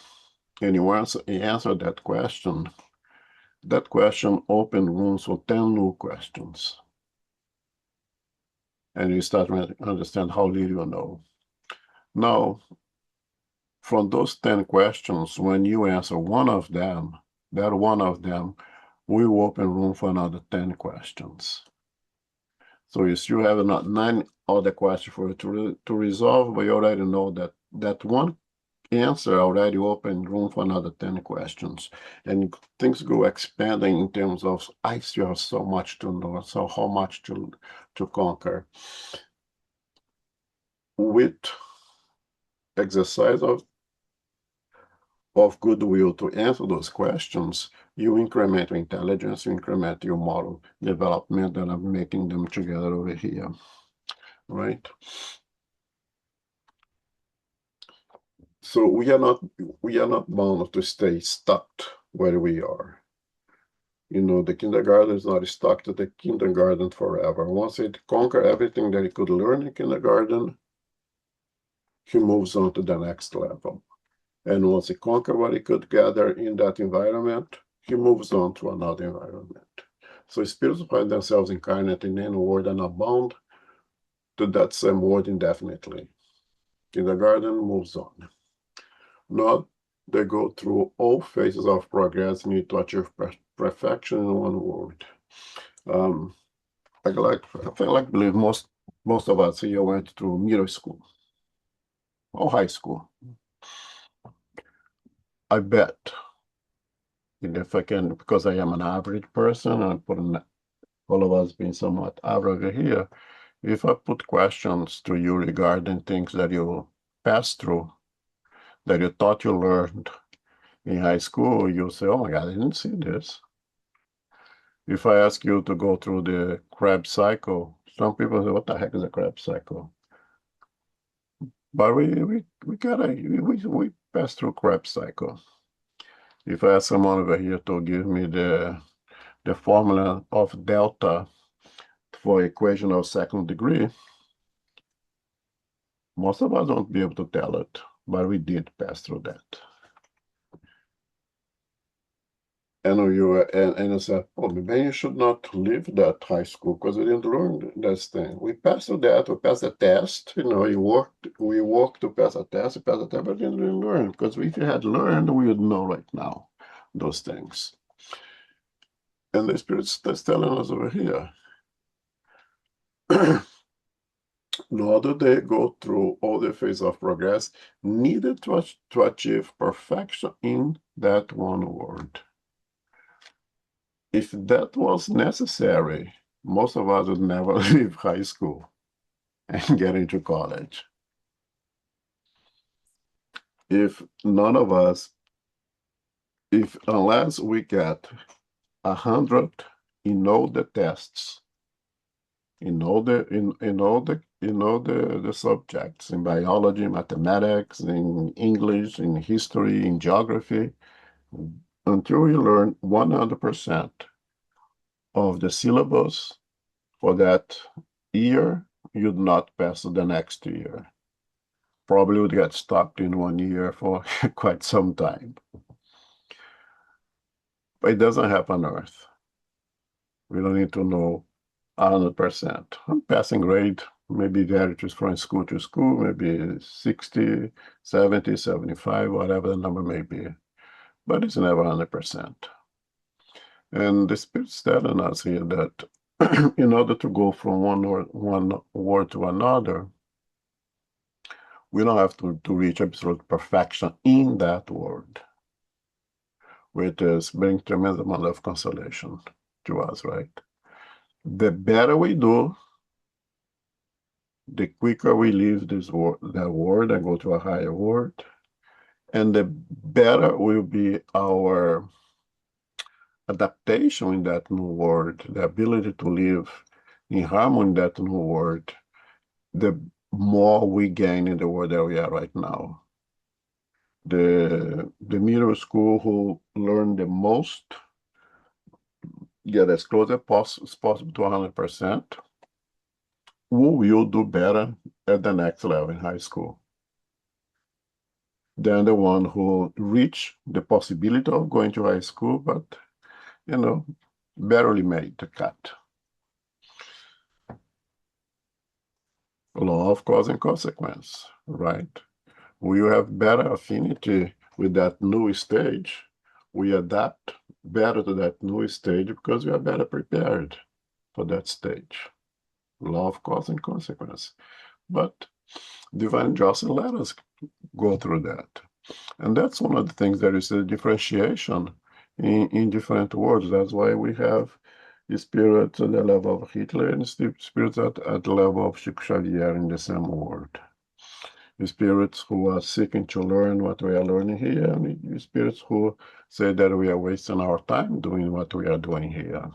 Speaker 1: and you answer that question opens rooms for 10 new questions. And you start to understand how little you know. Now, from those 10 questions, when you answer one of them, that one of them will open room for another 10 questions. So you still have 9 other questions for you to resolve, but you already know that one answer already opened room for another 10 questions. And things go expanding in terms of, I still have so much to know, so how much to conquer. With exercise of goodwill to answer those questions, you increment your intelligence, you increment your moral development, and I'm making them together over here, right? So we are not bound to stay stuck where we are. The kindergarten is not stuck to the kindergarten forever. Once it conquers everything that it could learn in kindergarten, he moves on to the next level. And once he conquers what he could gather in that environment, he moves on to another environment. So spirits find themselves incarnate in any world and are bound to that same world indefinitely. Kindergarten moves on. Now they go through all phases of progress, need to achieve perfection in one world. I believe most of us here went through middle school or high school. I bet, and if I can, because I am an average person, and put all of us being somewhat average here, if I put questions to you regarding things that you passed through, that you thought you learned in high school, you'll say, oh my God, I didn't see this. If I ask you to go through the Krebs cycle, some people say, what the heck is a Krebs cycle? But we pass through Krebs cycle. If I ask someone over here to give me the formula of delta for equation of second degree, most of us won't be able to tell it, but we did pass through that. And I said, oh, maybe you should not leave that high school because we didn't learn this thing. We passed through that, we passed the test, we worked to pass the test, but we didn't learn, because if you had learned, we would know right now those things. And the Spirit's telling us over here, nor do they go through all the phases of progress needed to achieve perfection in that one world. If that was necessary, most of us would never leave high school and get into college. if none of us, if unless we get 100 in all the tests, in all the subjects, in biology, mathematics, in English, in history, in geography, until you learn 100% of the syllabus for that year, you'd not pass the next year. Probably would get stuck in 1 year for quite some time. But it doesn't happen on Earth. We don't need to know 100%. Passing grade maybe varies from school to school, maybe 60, 70, 75, whatever the number may be. But it's never 100%. And the Spirit's telling us here that in order to go from one word to another, we don't have to reach absolute perfection in that word, which is bring tremendous amount of consolation to us, right? The better we do, the quicker we leave that word and go to a higher word, and the better will be our adaptation in that new word, the ability to live in harmony in that new word, the more we gain in the world that we are right now. The middle school who learn the most get as close as possible to 100%, who will do better at the next level in high school than the one who reach the possibility of going to high school, but, barely made the cut. Law of cause and consequence, right? We have better affinity with that new stage. We adapt better to that new stage because we are better prepared for that stage. Law of cause and consequence. But divine justice let us go through that. And that's one of the things that is a differentiation in different words. That's why we have the spirit at the level of Hitler and the spirit at the level of Chico Xavier in the same word. The spirits who are seeking to learn what we are learning here, and the spirits who say that we are wasting our time doing what we are doing here.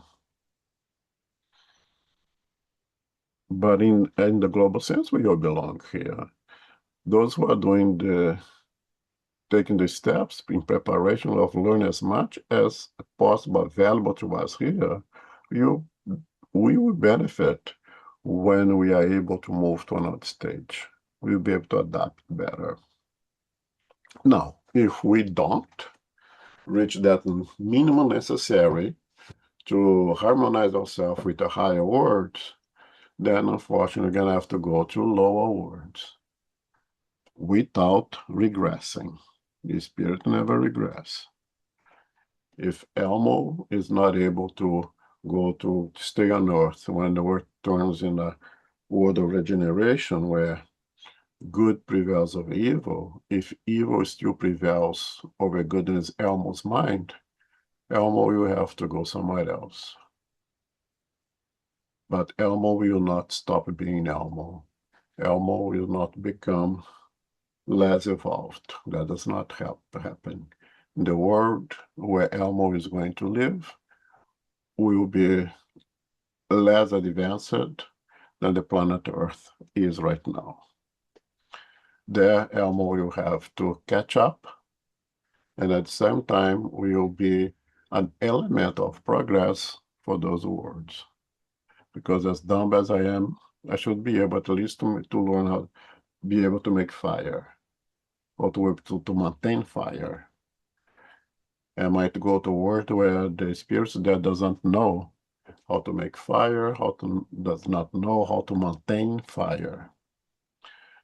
Speaker 1: But in the global sense, we all belong here. Those who are taking the steps in preparation of learning as much as possible, valuable to us here, we will benefit when we are able to move to another stage. We'll be able to adapt better. Now, if we don't reach that minimum necessary to harmonize ourselves with the higher words, then unfortunately we're going to have to go to lower words without regressing. The spirit never regress. If Elmo is not able to go to stay on earth when the world turns in a world of regeneration where good prevails over evil, if evil still prevails over goodness Elmo's mind, Elmo will have to go somewhere else. But Elmo will not stop being Elmo. Elmo will not become less evolved. That does not happen. The world where Elmo is going to live will be less advanced than the planet Earth is right now. There, Elmo will have to catch up, and at the same time will be an element of progress for those worlds. Because as dumb as I am, I should be able at least to learn how to be able to make fire, or to maintain fire. I might go to a world where the spirits that doesn't know how to make fire, does not know how to maintain fire.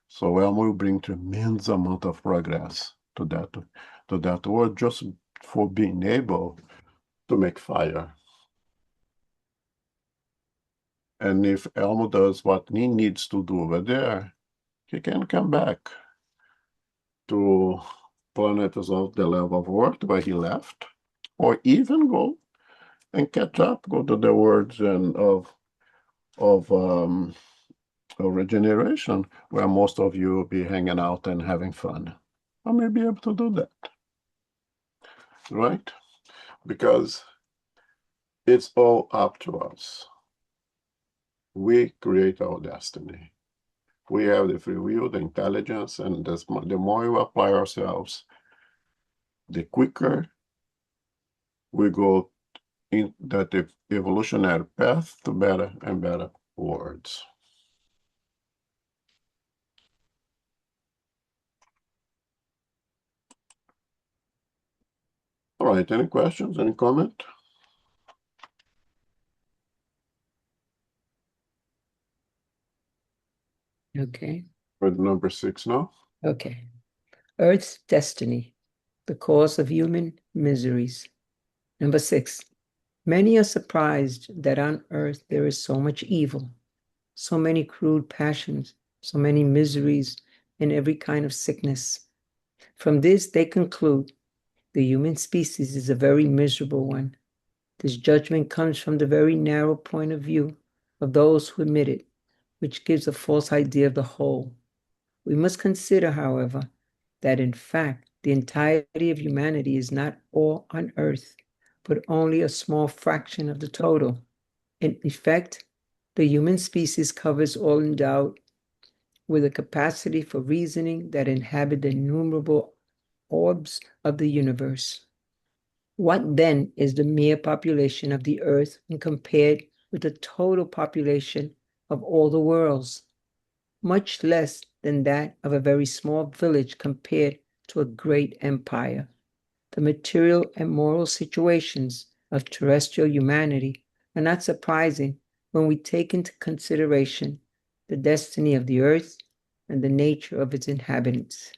Speaker 1: So Elmo will bring tremendous amount of progress to that world just for being able to make fire. And if Elmo does what he needs to do over there, he can come back to planets of the level of Earth where he left, or even go and catch up, go to the worlds and of regeneration, where most of you will be hanging out and having fun. I may be able to do that. Right? Because it's all up to us. We create our destiny. We have the free will, the intelligence, and the more we apply ourselves, the quicker we go in that evolutionary path to better and better worlds. All right, any questions, any comment?
Speaker 2: Okay.
Speaker 1: With number 6 now.
Speaker 2: Okay. Earth's destiny, the cause of human miseries. Number 6. Many are surprised that on earth there is so much evil, so many crude passions, so many miseries, and every kind of sickness. From this, they conclude the human species is a very miserable one. This judgment comes from the very narrow point of view of those who admit it, which gives a false idea of the whole. We must consider, however, that in fact the entirety of humanity is not all on earth, but only a small fraction of the total. In effect, the human species covers all endowed with a capacity for reasoning that inhabit the innumerable orbs of the universe. What then is the mere population of the earth when compared with the total population of all the worlds? Much less than that of a very small village compared to a great empire. The material and moral situations of terrestrial humanity are not surprising when we take into consideration the destiny of the earth and the nature of its inhabitants.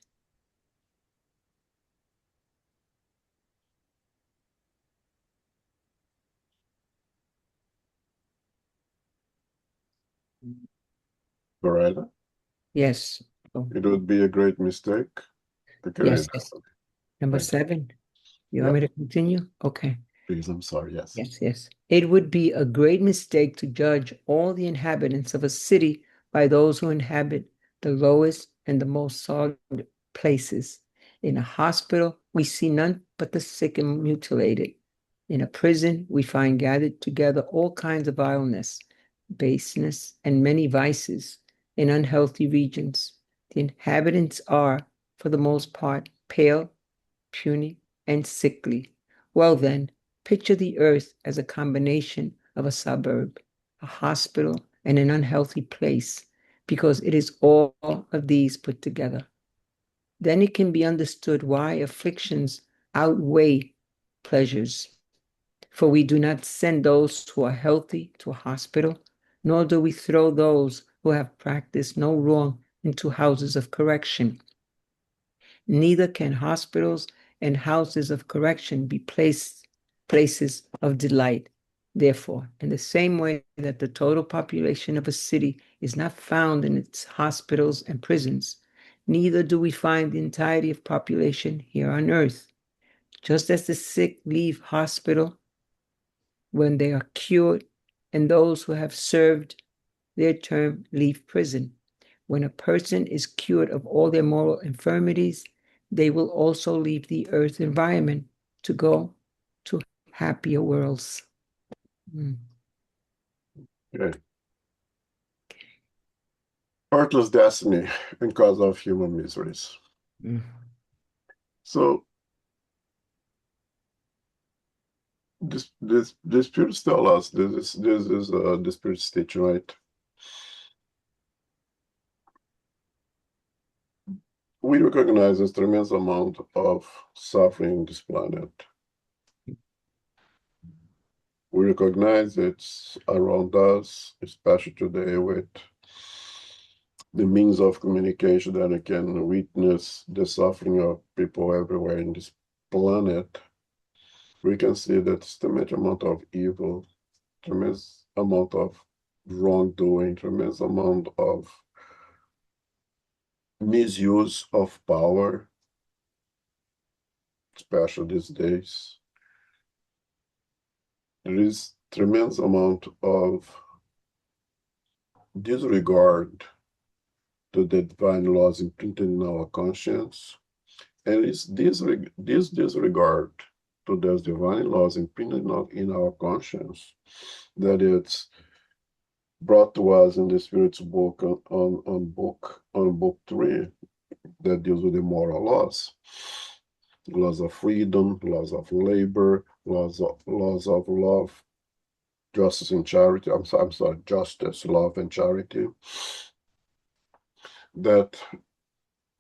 Speaker 1: Loretta,
Speaker 2: Yes. Oh,
Speaker 1: it would be a great mistake to carry
Speaker 2: yes,
Speaker 1: that.
Speaker 2: yes. Number
Speaker 1: Thank you.
Speaker 2: 7. You want
Speaker 1: Yep,
Speaker 2: me to continue? Okay.
Speaker 1: please, I'm sorry, yes.
Speaker 2: Yes, yes. It would be a great mistake to judge all the inhabitants of a city by those who inhabit the lowest and the most solid places. In a hospital, we see none but the sick and mutilated. In a prison, we find gathered together all kinds of vileness, baseness, and many vices. In unhealthy regions, the inhabitants are, for the most part, pale, puny, and sickly. Well, then, picture the earth as a combination of a suburb, a hospital, and an unhealthy place, because it is all of these put together. Then it can be understood why afflictions outweigh pleasures. For we do not send those who are healthy to a hospital, nor do we throw those who have practiced no wrong into houses of correction. Neither can hospitals and houses of correction be places of delight. Therefore, in the same way that the total population of a city is not found in its hospitals and prisons, neither do we find the entirety of population here on earth. Just as the sick leave hospital when they are cured, and those who have served their term leave prison. When a person is cured of all their moral infirmities, they will also leave the earth environment to go to happier worlds.
Speaker 1: Okay. Earthless destiny and cause of human miseries.
Speaker 2: Mm.
Speaker 1: So the spirits tell us this is the spirit's teaching, right? We recognize this tremendous amount of suffering on this planet. We recognize it's around us, especially today with the means of communication that I can witness the suffering of people everywhere in this planet. We can see that it's tremendous amount of evil, tremendous amount of wrongdoing, tremendous amount of misuse of power, especially these days. There is tremendous amount of disregard to the divine laws imprinted in our conscience And it's this disregard to those divine laws imprinted in our conscience that it's brought to us in the Spirit's book on book 3 that deals with the moral laws of freedom, laws of labor, laws of love, justice and charity. I'm sorry, justice, love, and charity. That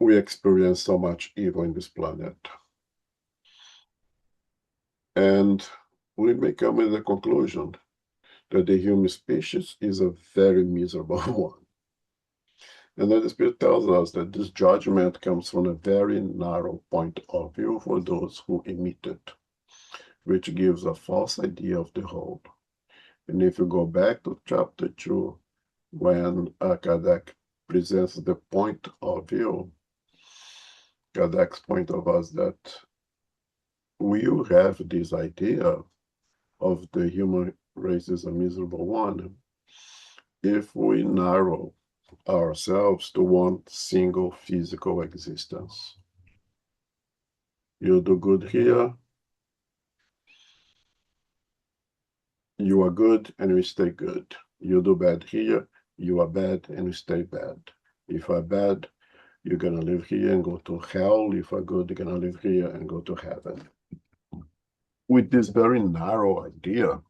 Speaker 1: we experience so much evil in this planet. And we may come to the conclusion that the human species is a very miserable one. And then the Spirit tells us that this judgment comes from a very narrow point of view for those who emit it, which gives a false idea of the whole. And if you go back to chapter 2, when Kardec presents the point of view, Kardec's point of us that we have this idea of the human race as a miserable one if we narrow ourselves to one single physical existence. You do good here, you are good and you stay good. You do bad here, you are bad and you stay bad. If I'm bad, you're going to live here and go to hell. If I'm good, you're going to live here and go to heaven. With this very narrow idea,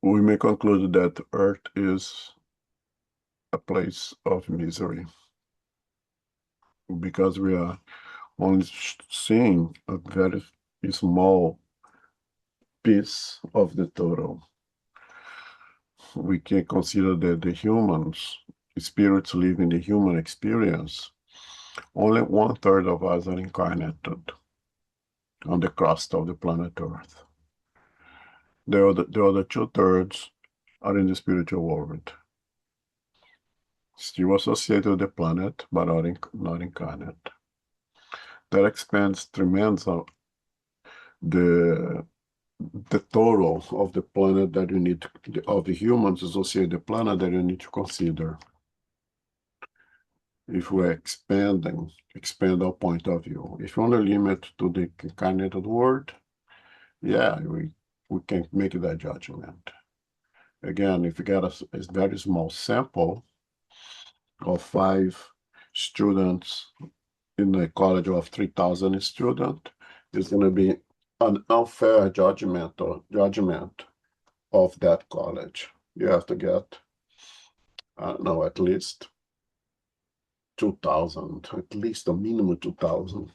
Speaker 1: we may conclude that Earth is a place of misery because we are only seeing a very small piece of the total. We can consider that the humans, spirits live in the human experience. Only 1/3 of us are incarnated on the crust of the planet Earth. The other 2/3 are in the spiritual world, still associated with the planet, but not incarnate. That expands tremendously the total of the planet that you need of the humans associated with the planet that you need to consider. If we expand our point of view, if you only limit to the incarnated world, yeah, we can make that judgment. Again, if you get a very small sample of 5 students in a college of 3,000 students, it's going to be an unfair judgment of that college. You have to get, at least 2,000, at least a minimum 2,000,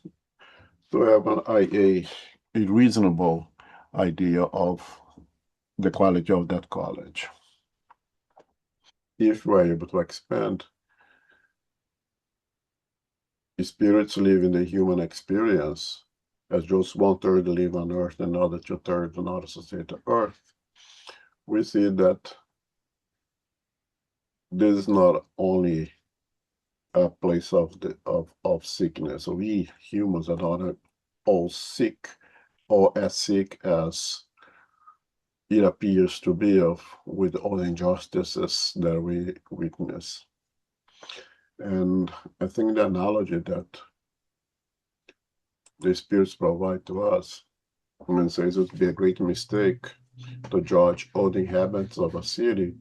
Speaker 1: to have a reasonable idea of the quality of that college. If we're able to expand, spirits live in the human experience, as just 1/3 live on Earth and the other 2/3 are not associated to Earth. We see that this is not only a place of sickness. We humans are not all sick or as sick as it appears to be with all the injustices that we witness. And I think the analogy that the spirits provide to us, when it says it would be a great mistake to judge all the inhabitants of a city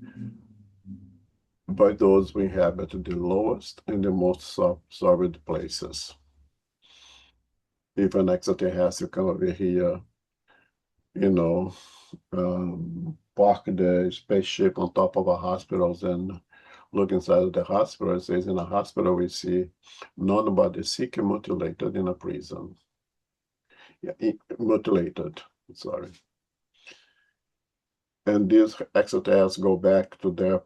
Speaker 1: by those who inhabit the lowest and the most served places. If an extraterrestrial come over here, park the spaceship on top of a hospital and look inside of the hospital, it says in a hospital we see none but the sick and mutilated in a prison. Yeah, mutilated, sorry. And these extraterrestrials go back to their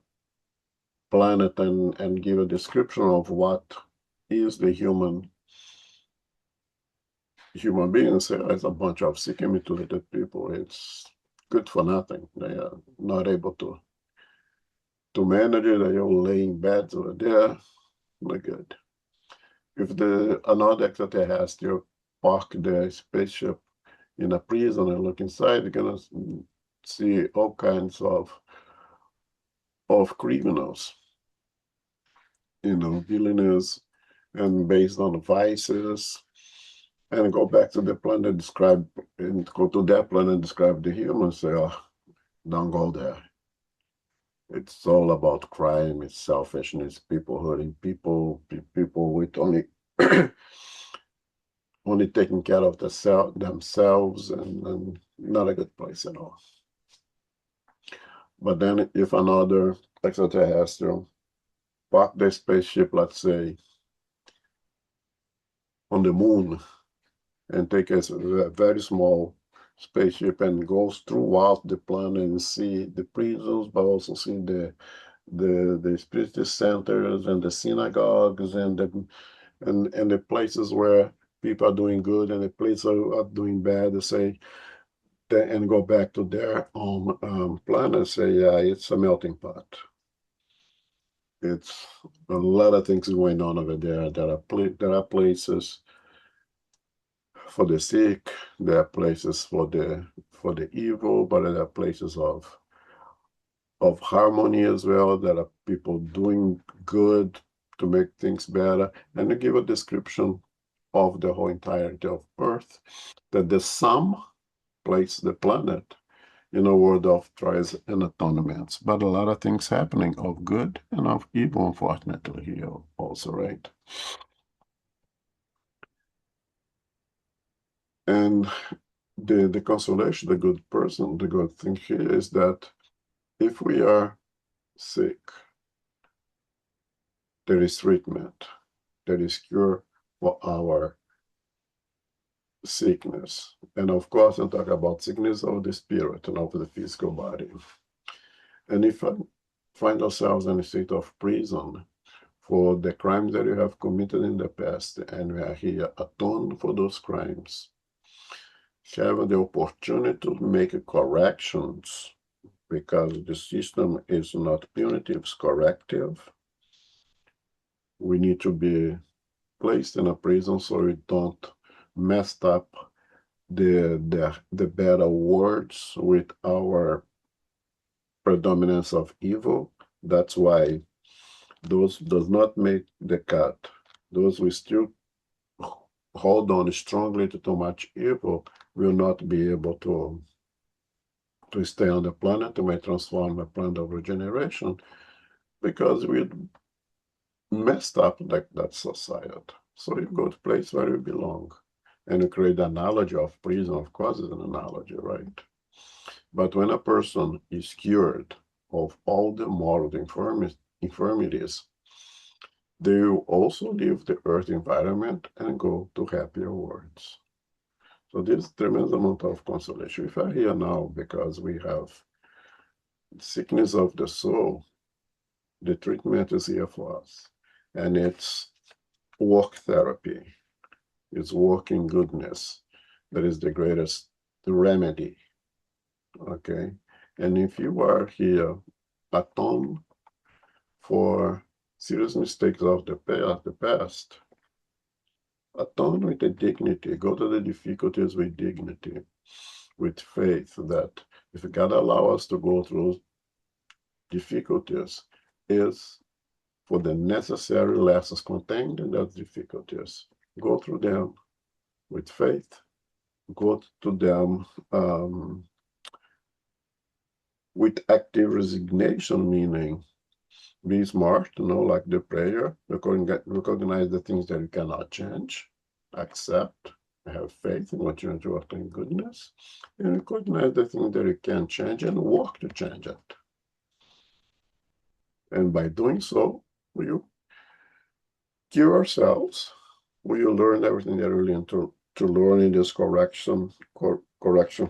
Speaker 1: planet and give a description of what is the human beings. As a bunch of sick and mutilated people. It's good for nothing. They are not able to manage it. They all lay in beds over there. Not good. If another extraterrestrial park their spaceship in a prison and look inside, you're gonna see all kinds of criminals, villainous, and based on vices, and go back to the planet describe and go to that planet describe the humans, say, oh, don't go there. It's all about crime, it's selfishness, people hurting people, people with only only taking care of themselves, and not a good place at all. But then if another extraterrestrial park their spaceship, let's say, on the moon, and take a very small spaceship and goes throughout the planet and see the prisons, but also see the spiritist centers and the synagogues and the places where people are doing good and the places are doing bad. They say and go back to their own planet. Say, yeah, it's a melting pot. It's a lot of things going on over there. There are places for the sick, there are places for the evil, but there are places of harmony as well. There are people doing good to make things better. And to give a description of the whole entirety of Earth, that the sum places the planet in a world of trials and atonements. But a lot of things happening of good and of evil, unfortunately, here also, right? And the consolation, the good person, the good thing here is that if we are sick, there is treatment, there is cure for our sickness. And of course, I'm talking about sickness of the spirit and of the physical body. And if I find ourselves in a state of prison for the crimes that we have committed in the past, and we are here atone for those crimes, have the opportunity to make corrections, because the system is not punitive, it's corrective. We need to be placed in a prison so we don't mess up the better words with our predominance of evil. That's why those does not make the cut. Those we still hold on strongly to too much evil will not be able to stay on the planet. We may transform a planet of regeneration because we messed up like that society. So you go to a place where you belong. And you create the analogy of prison, of course, is an analogy, right? But when a person is cured of all the moral infirmities, they will also leave the earth environment and go to happier worlds. So this tremendous amount of consolation. If I here now because we have sickness of the soul, the treatment is here for us. And it's work therapy. It's working goodness. That is the greatest remedy. Okay? And if you are here atone for serious mistakes of the past, atone with the dignity, go to the difficulties with dignity, with faith that if God allow us to go through difficulties, is for the necessary lessons contained in those difficulties. Go through them with faith, go to them with active resignation, meaning be smart, like the prayer, recognize the things that you cannot change, accept, have faith in what you're doing in goodness, and recognize the things that you can change and work to change it. And by doing so, we cure ourselves. We learn everything that we need to learn in this correction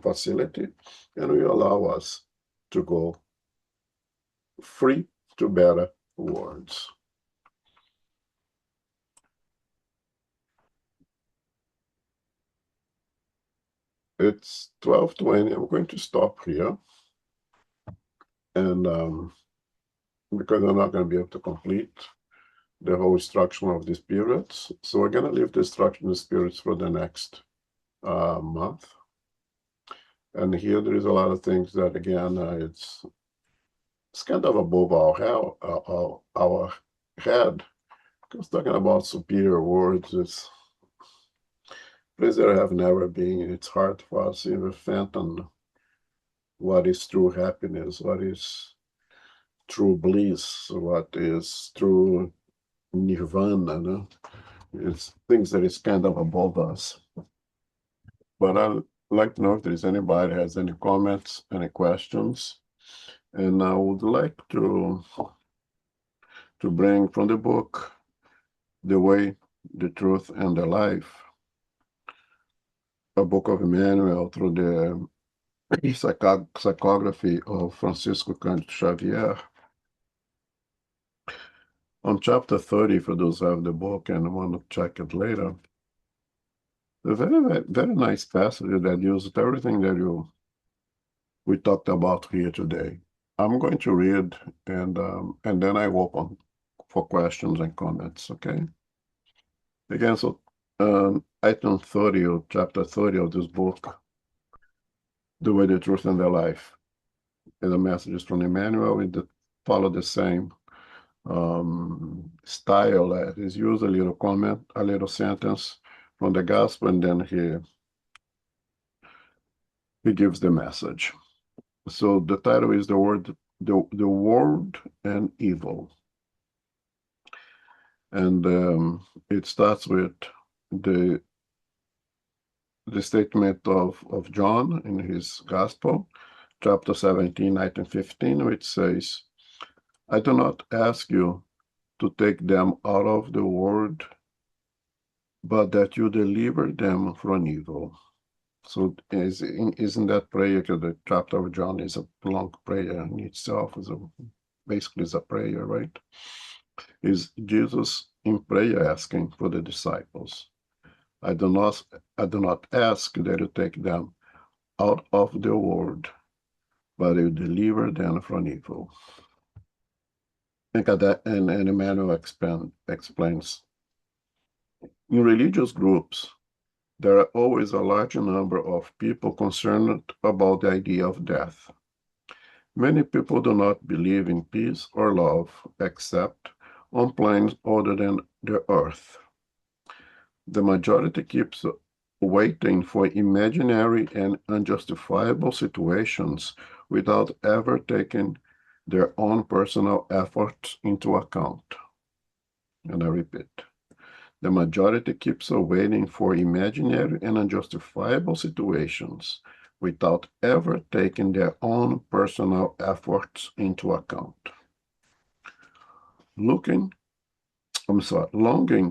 Speaker 1: facility, and we allow us to go free to better worlds. It's 12:20. I'm going to stop here, and because I'm not going to be able to complete the whole instruction of the spirits, so we're going to leave the instruction of the spirits for the next month. And here there is a lot of things that, again, it's kind of above our head, because talking about superior words is places that have never been. It's hard for us to even fathom what is true happiness, what is true bliss, what is true nirvana. No? It's things that is kind of above us. But I'd like to know if there's anybody has any comments, any questions. And I would like to bring from the book The Way, the Truth, and the Life, a book of Emmanuel through the psychography of Francisco Cândido Xavier. On chapter 30, for those who have the book and want to check it later, a very nice passage that uses everything that we talked about here today. I'm going to read and then I open for questions and comments, okay? Again, so item 30 or chapter 30 of this book, The Way, the Truth, and the Life. And the messages from Emmanuel, we follow the same style. Is use a little comment, a little sentence from the gospel, and then he gives the message. So the title is the world and evil, and it starts with the statement of John in his gospel, chapter 17, 19-15, which says, "I do not ask you to take them out of the world, but that you deliver them from evil." So isn't that prayer, because the chapter of John is a long prayer in itself, basically is a prayer, right? Is Jesus in prayer asking for the disciples, I do not ask that you take them out of the world, but you deliver them from evil. And Emmanuel explains, in religious groups, there are always a large number of people concerned about the idea of death. Many people do not believe in peace or love except on planes other than the earth. The majority keeps waiting for imaginary and unjustifiable situations without ever taking their own personal efforts into account. And I repeat, the majority keeps waiting for imaginary and unjustifiable situations without ever taking their own personal efforts into account. Longing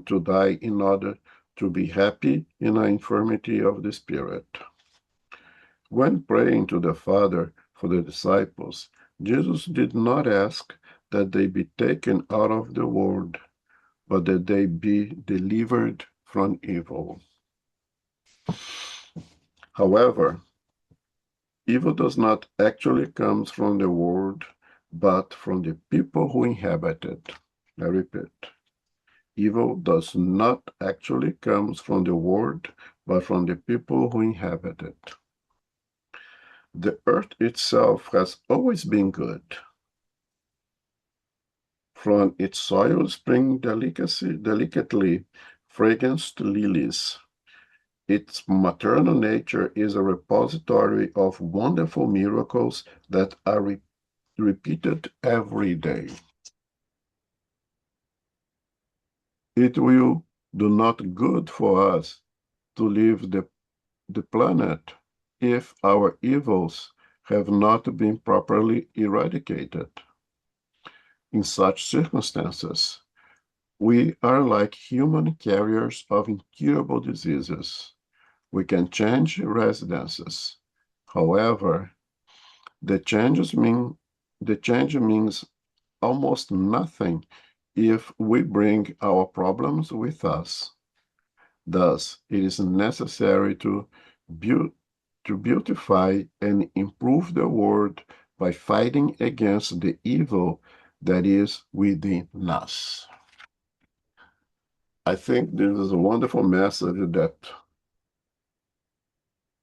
Speaker 1: to die in order to be happy in an infirmity of the spirit. When praying to the Father for the disciples, Jesus did not ask that they be taken out of the world, but that they be delivered from evil. However, evil does not actually come from the world, but from the people who inhabit it. I repeat, evil does not actually come from the world, but from the people who inhabit it. The earth itself has always been good. From its soil spring delicately fragranced lilies. Its maternal nature is a repository of wonderful miracles that are repeated every day. It will do not good for us to leave the planet if our evils have not been properly eradicated. In such circumstances, we are like human carriers of incurable diseases. We can change residences. However, the change means almost nothing if we bring our problems with us. Thus, it is necessary to beautify and improve the world by fighting against the evil that is within us. I think this is a wonderful message that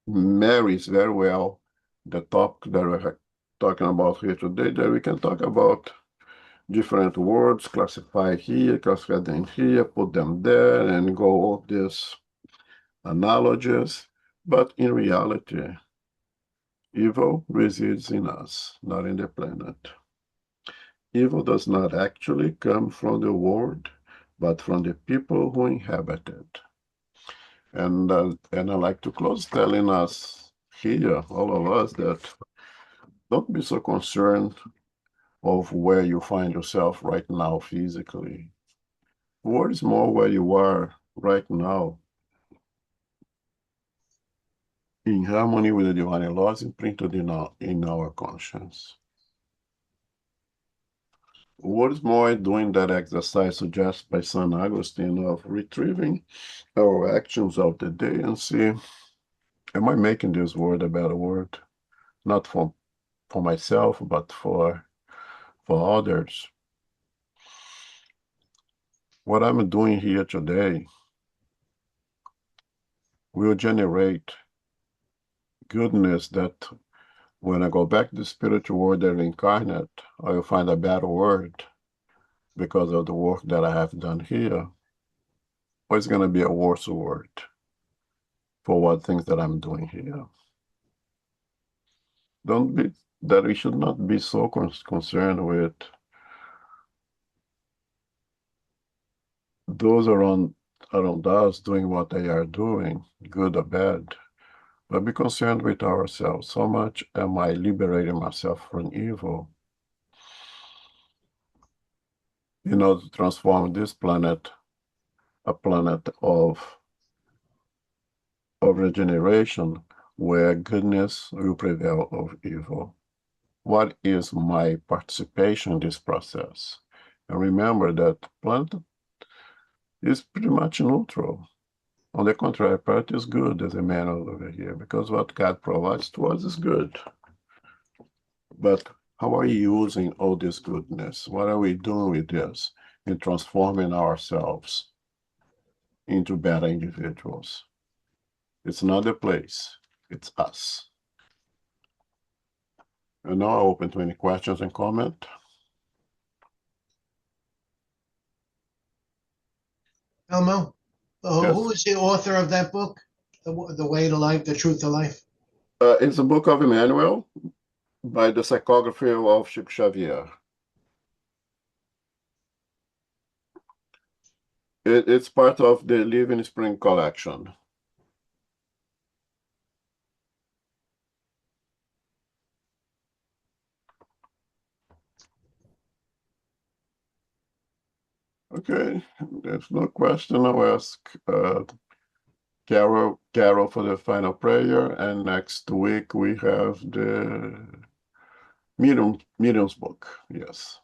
Speaker 1: marries very well the topic that we're talking about here today, that we can talk about different words, classify here, classify them here, put them there, and go all these analogies. But in reality, evil resides in us, not in the planet. Evil does not actually come from the world, but from the people who inhabit it. And I like to close telling us here, all of us, that don't be so concerned of where you find yourself right now physically. What is more where you are right now, in harmony with the divine laws imprinted in our conscience. What is more doing that exercise suggested by St. Augustine of retrieving our actions of the day and see, am I making this world a better world? Not for myself, but for others. What I'm doing here today will generate goodness that when I go back to the spiritual world and incarnate, I will find a better world because of the work that I have done here. Or it's going to be a worse world for what things that I'm doing here. Don't be that we should not be so concerned with those around us doing what they are doing, good or bad, but be concerned with ourselves. How much am I liberating myself from evil in order to transform this planet a planet of regeneration where goodness will prevail over evil? What is my participation in this process? And remember that planet is pretty much neutral. On the contrary, part is good, as a man over here, because what God provides to us is good. But how are we using all this goodness? What are we doing with this in transforming ourselves into better individuals? It's not the place, it's us. And now I open to any questions and comment.
Speaker 3: Elmo,
Speaker 1: Yes.
Speaker 3: who is the author of that book, The Way to Life, The Truth to Life?
Speaker 1: It's a book of Emmanuel by the psychography of Chico Xavier. It's part of the Living Spring collection. Okay, there's no question. I'll ask Carol for the final prayer, and next week we have the medium's book. Yes.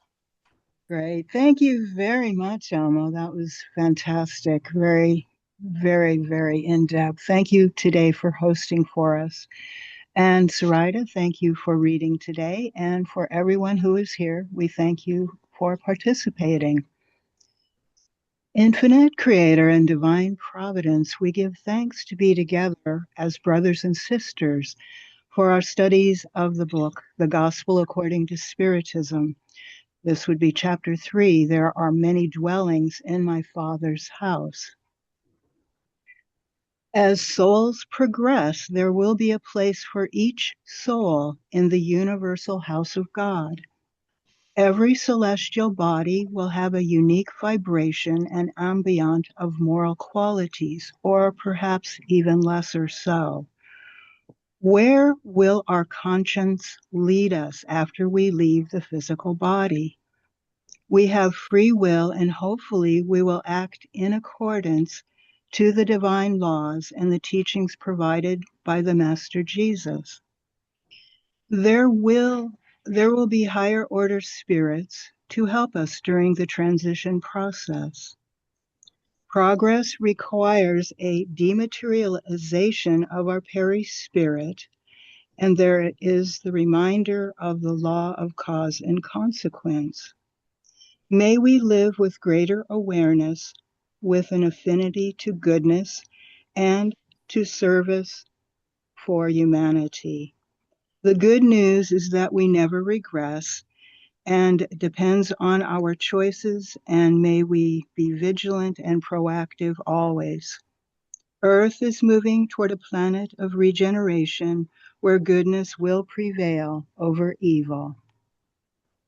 Speaker 4: Great. Thank you very much, Elmo. That was fantastic. Very, very, very in-depth. Thank you today for hosting for us. And Sarita, thank you for reading today. And for everyone who is here, we thank you for participating. Infinite Creator and Divine Providence, we give thanks to be together as brothers and sisters for our studies of the book, The Gospel According to Spiritism. This would be chapter 3. There are many dwellings in my Father's house. As souls progress, there will be a place for each soul in the universal house of God. Every celestial body will have a unique vibration and ambient of moral qualities, or perhaps even lesser so. Where will our conscience lead us after we leave the physical body? We have free will, and hopefully we will act in accordance to the divine laws and the teachings provided by the Master Jesus. There will be higher order spirits to help us during the transition process. Progress requires a dematerialization of our perispirit, and there is the reminder of the law of cause and consequence. May we live with greater awareness, with an affinity to goodness and to service for humanity. The good news is that we never regress, and depends on our choices, and may we be vigilant and proactive always. Earth is moving toward a planet of regeneration where goodness will prevail over evil.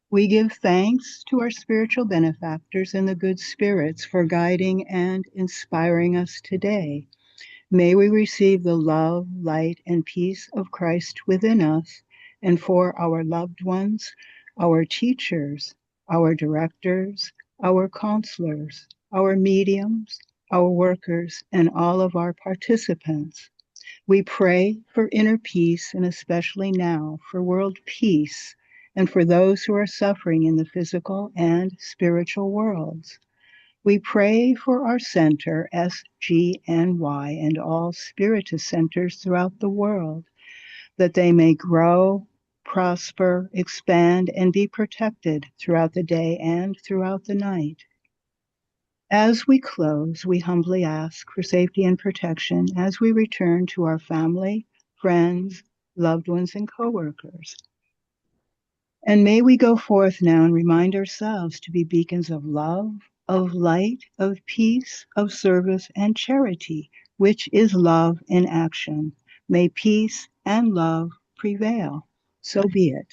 Speaker 4: We give thanks to our spiritual benefactors and the good spirits for guiding and inspiring us today. May we receive the love, light, and peace of Christ within us, and for our loved ones, our teachers, our directors, our counselors, our mediums, our workers, and all of our participants. We pray for inner peace, and especially now for world peace, and for those who are suffering in the physical and spiritual worlds. We pray for our center, SGNY, and all Spiritist centers throughout the world, that they may grow, prosper, expand, and be protected throughout the day and throughout the night. As we close, we humbly ask for safety and protection as we return to our family, friends, loved ones, and coworkers. And may we go forth now and remind ourselves to be beacons of love, of light, of peace, of service, and charity, which is love in action. May peace and love prevail. So be it.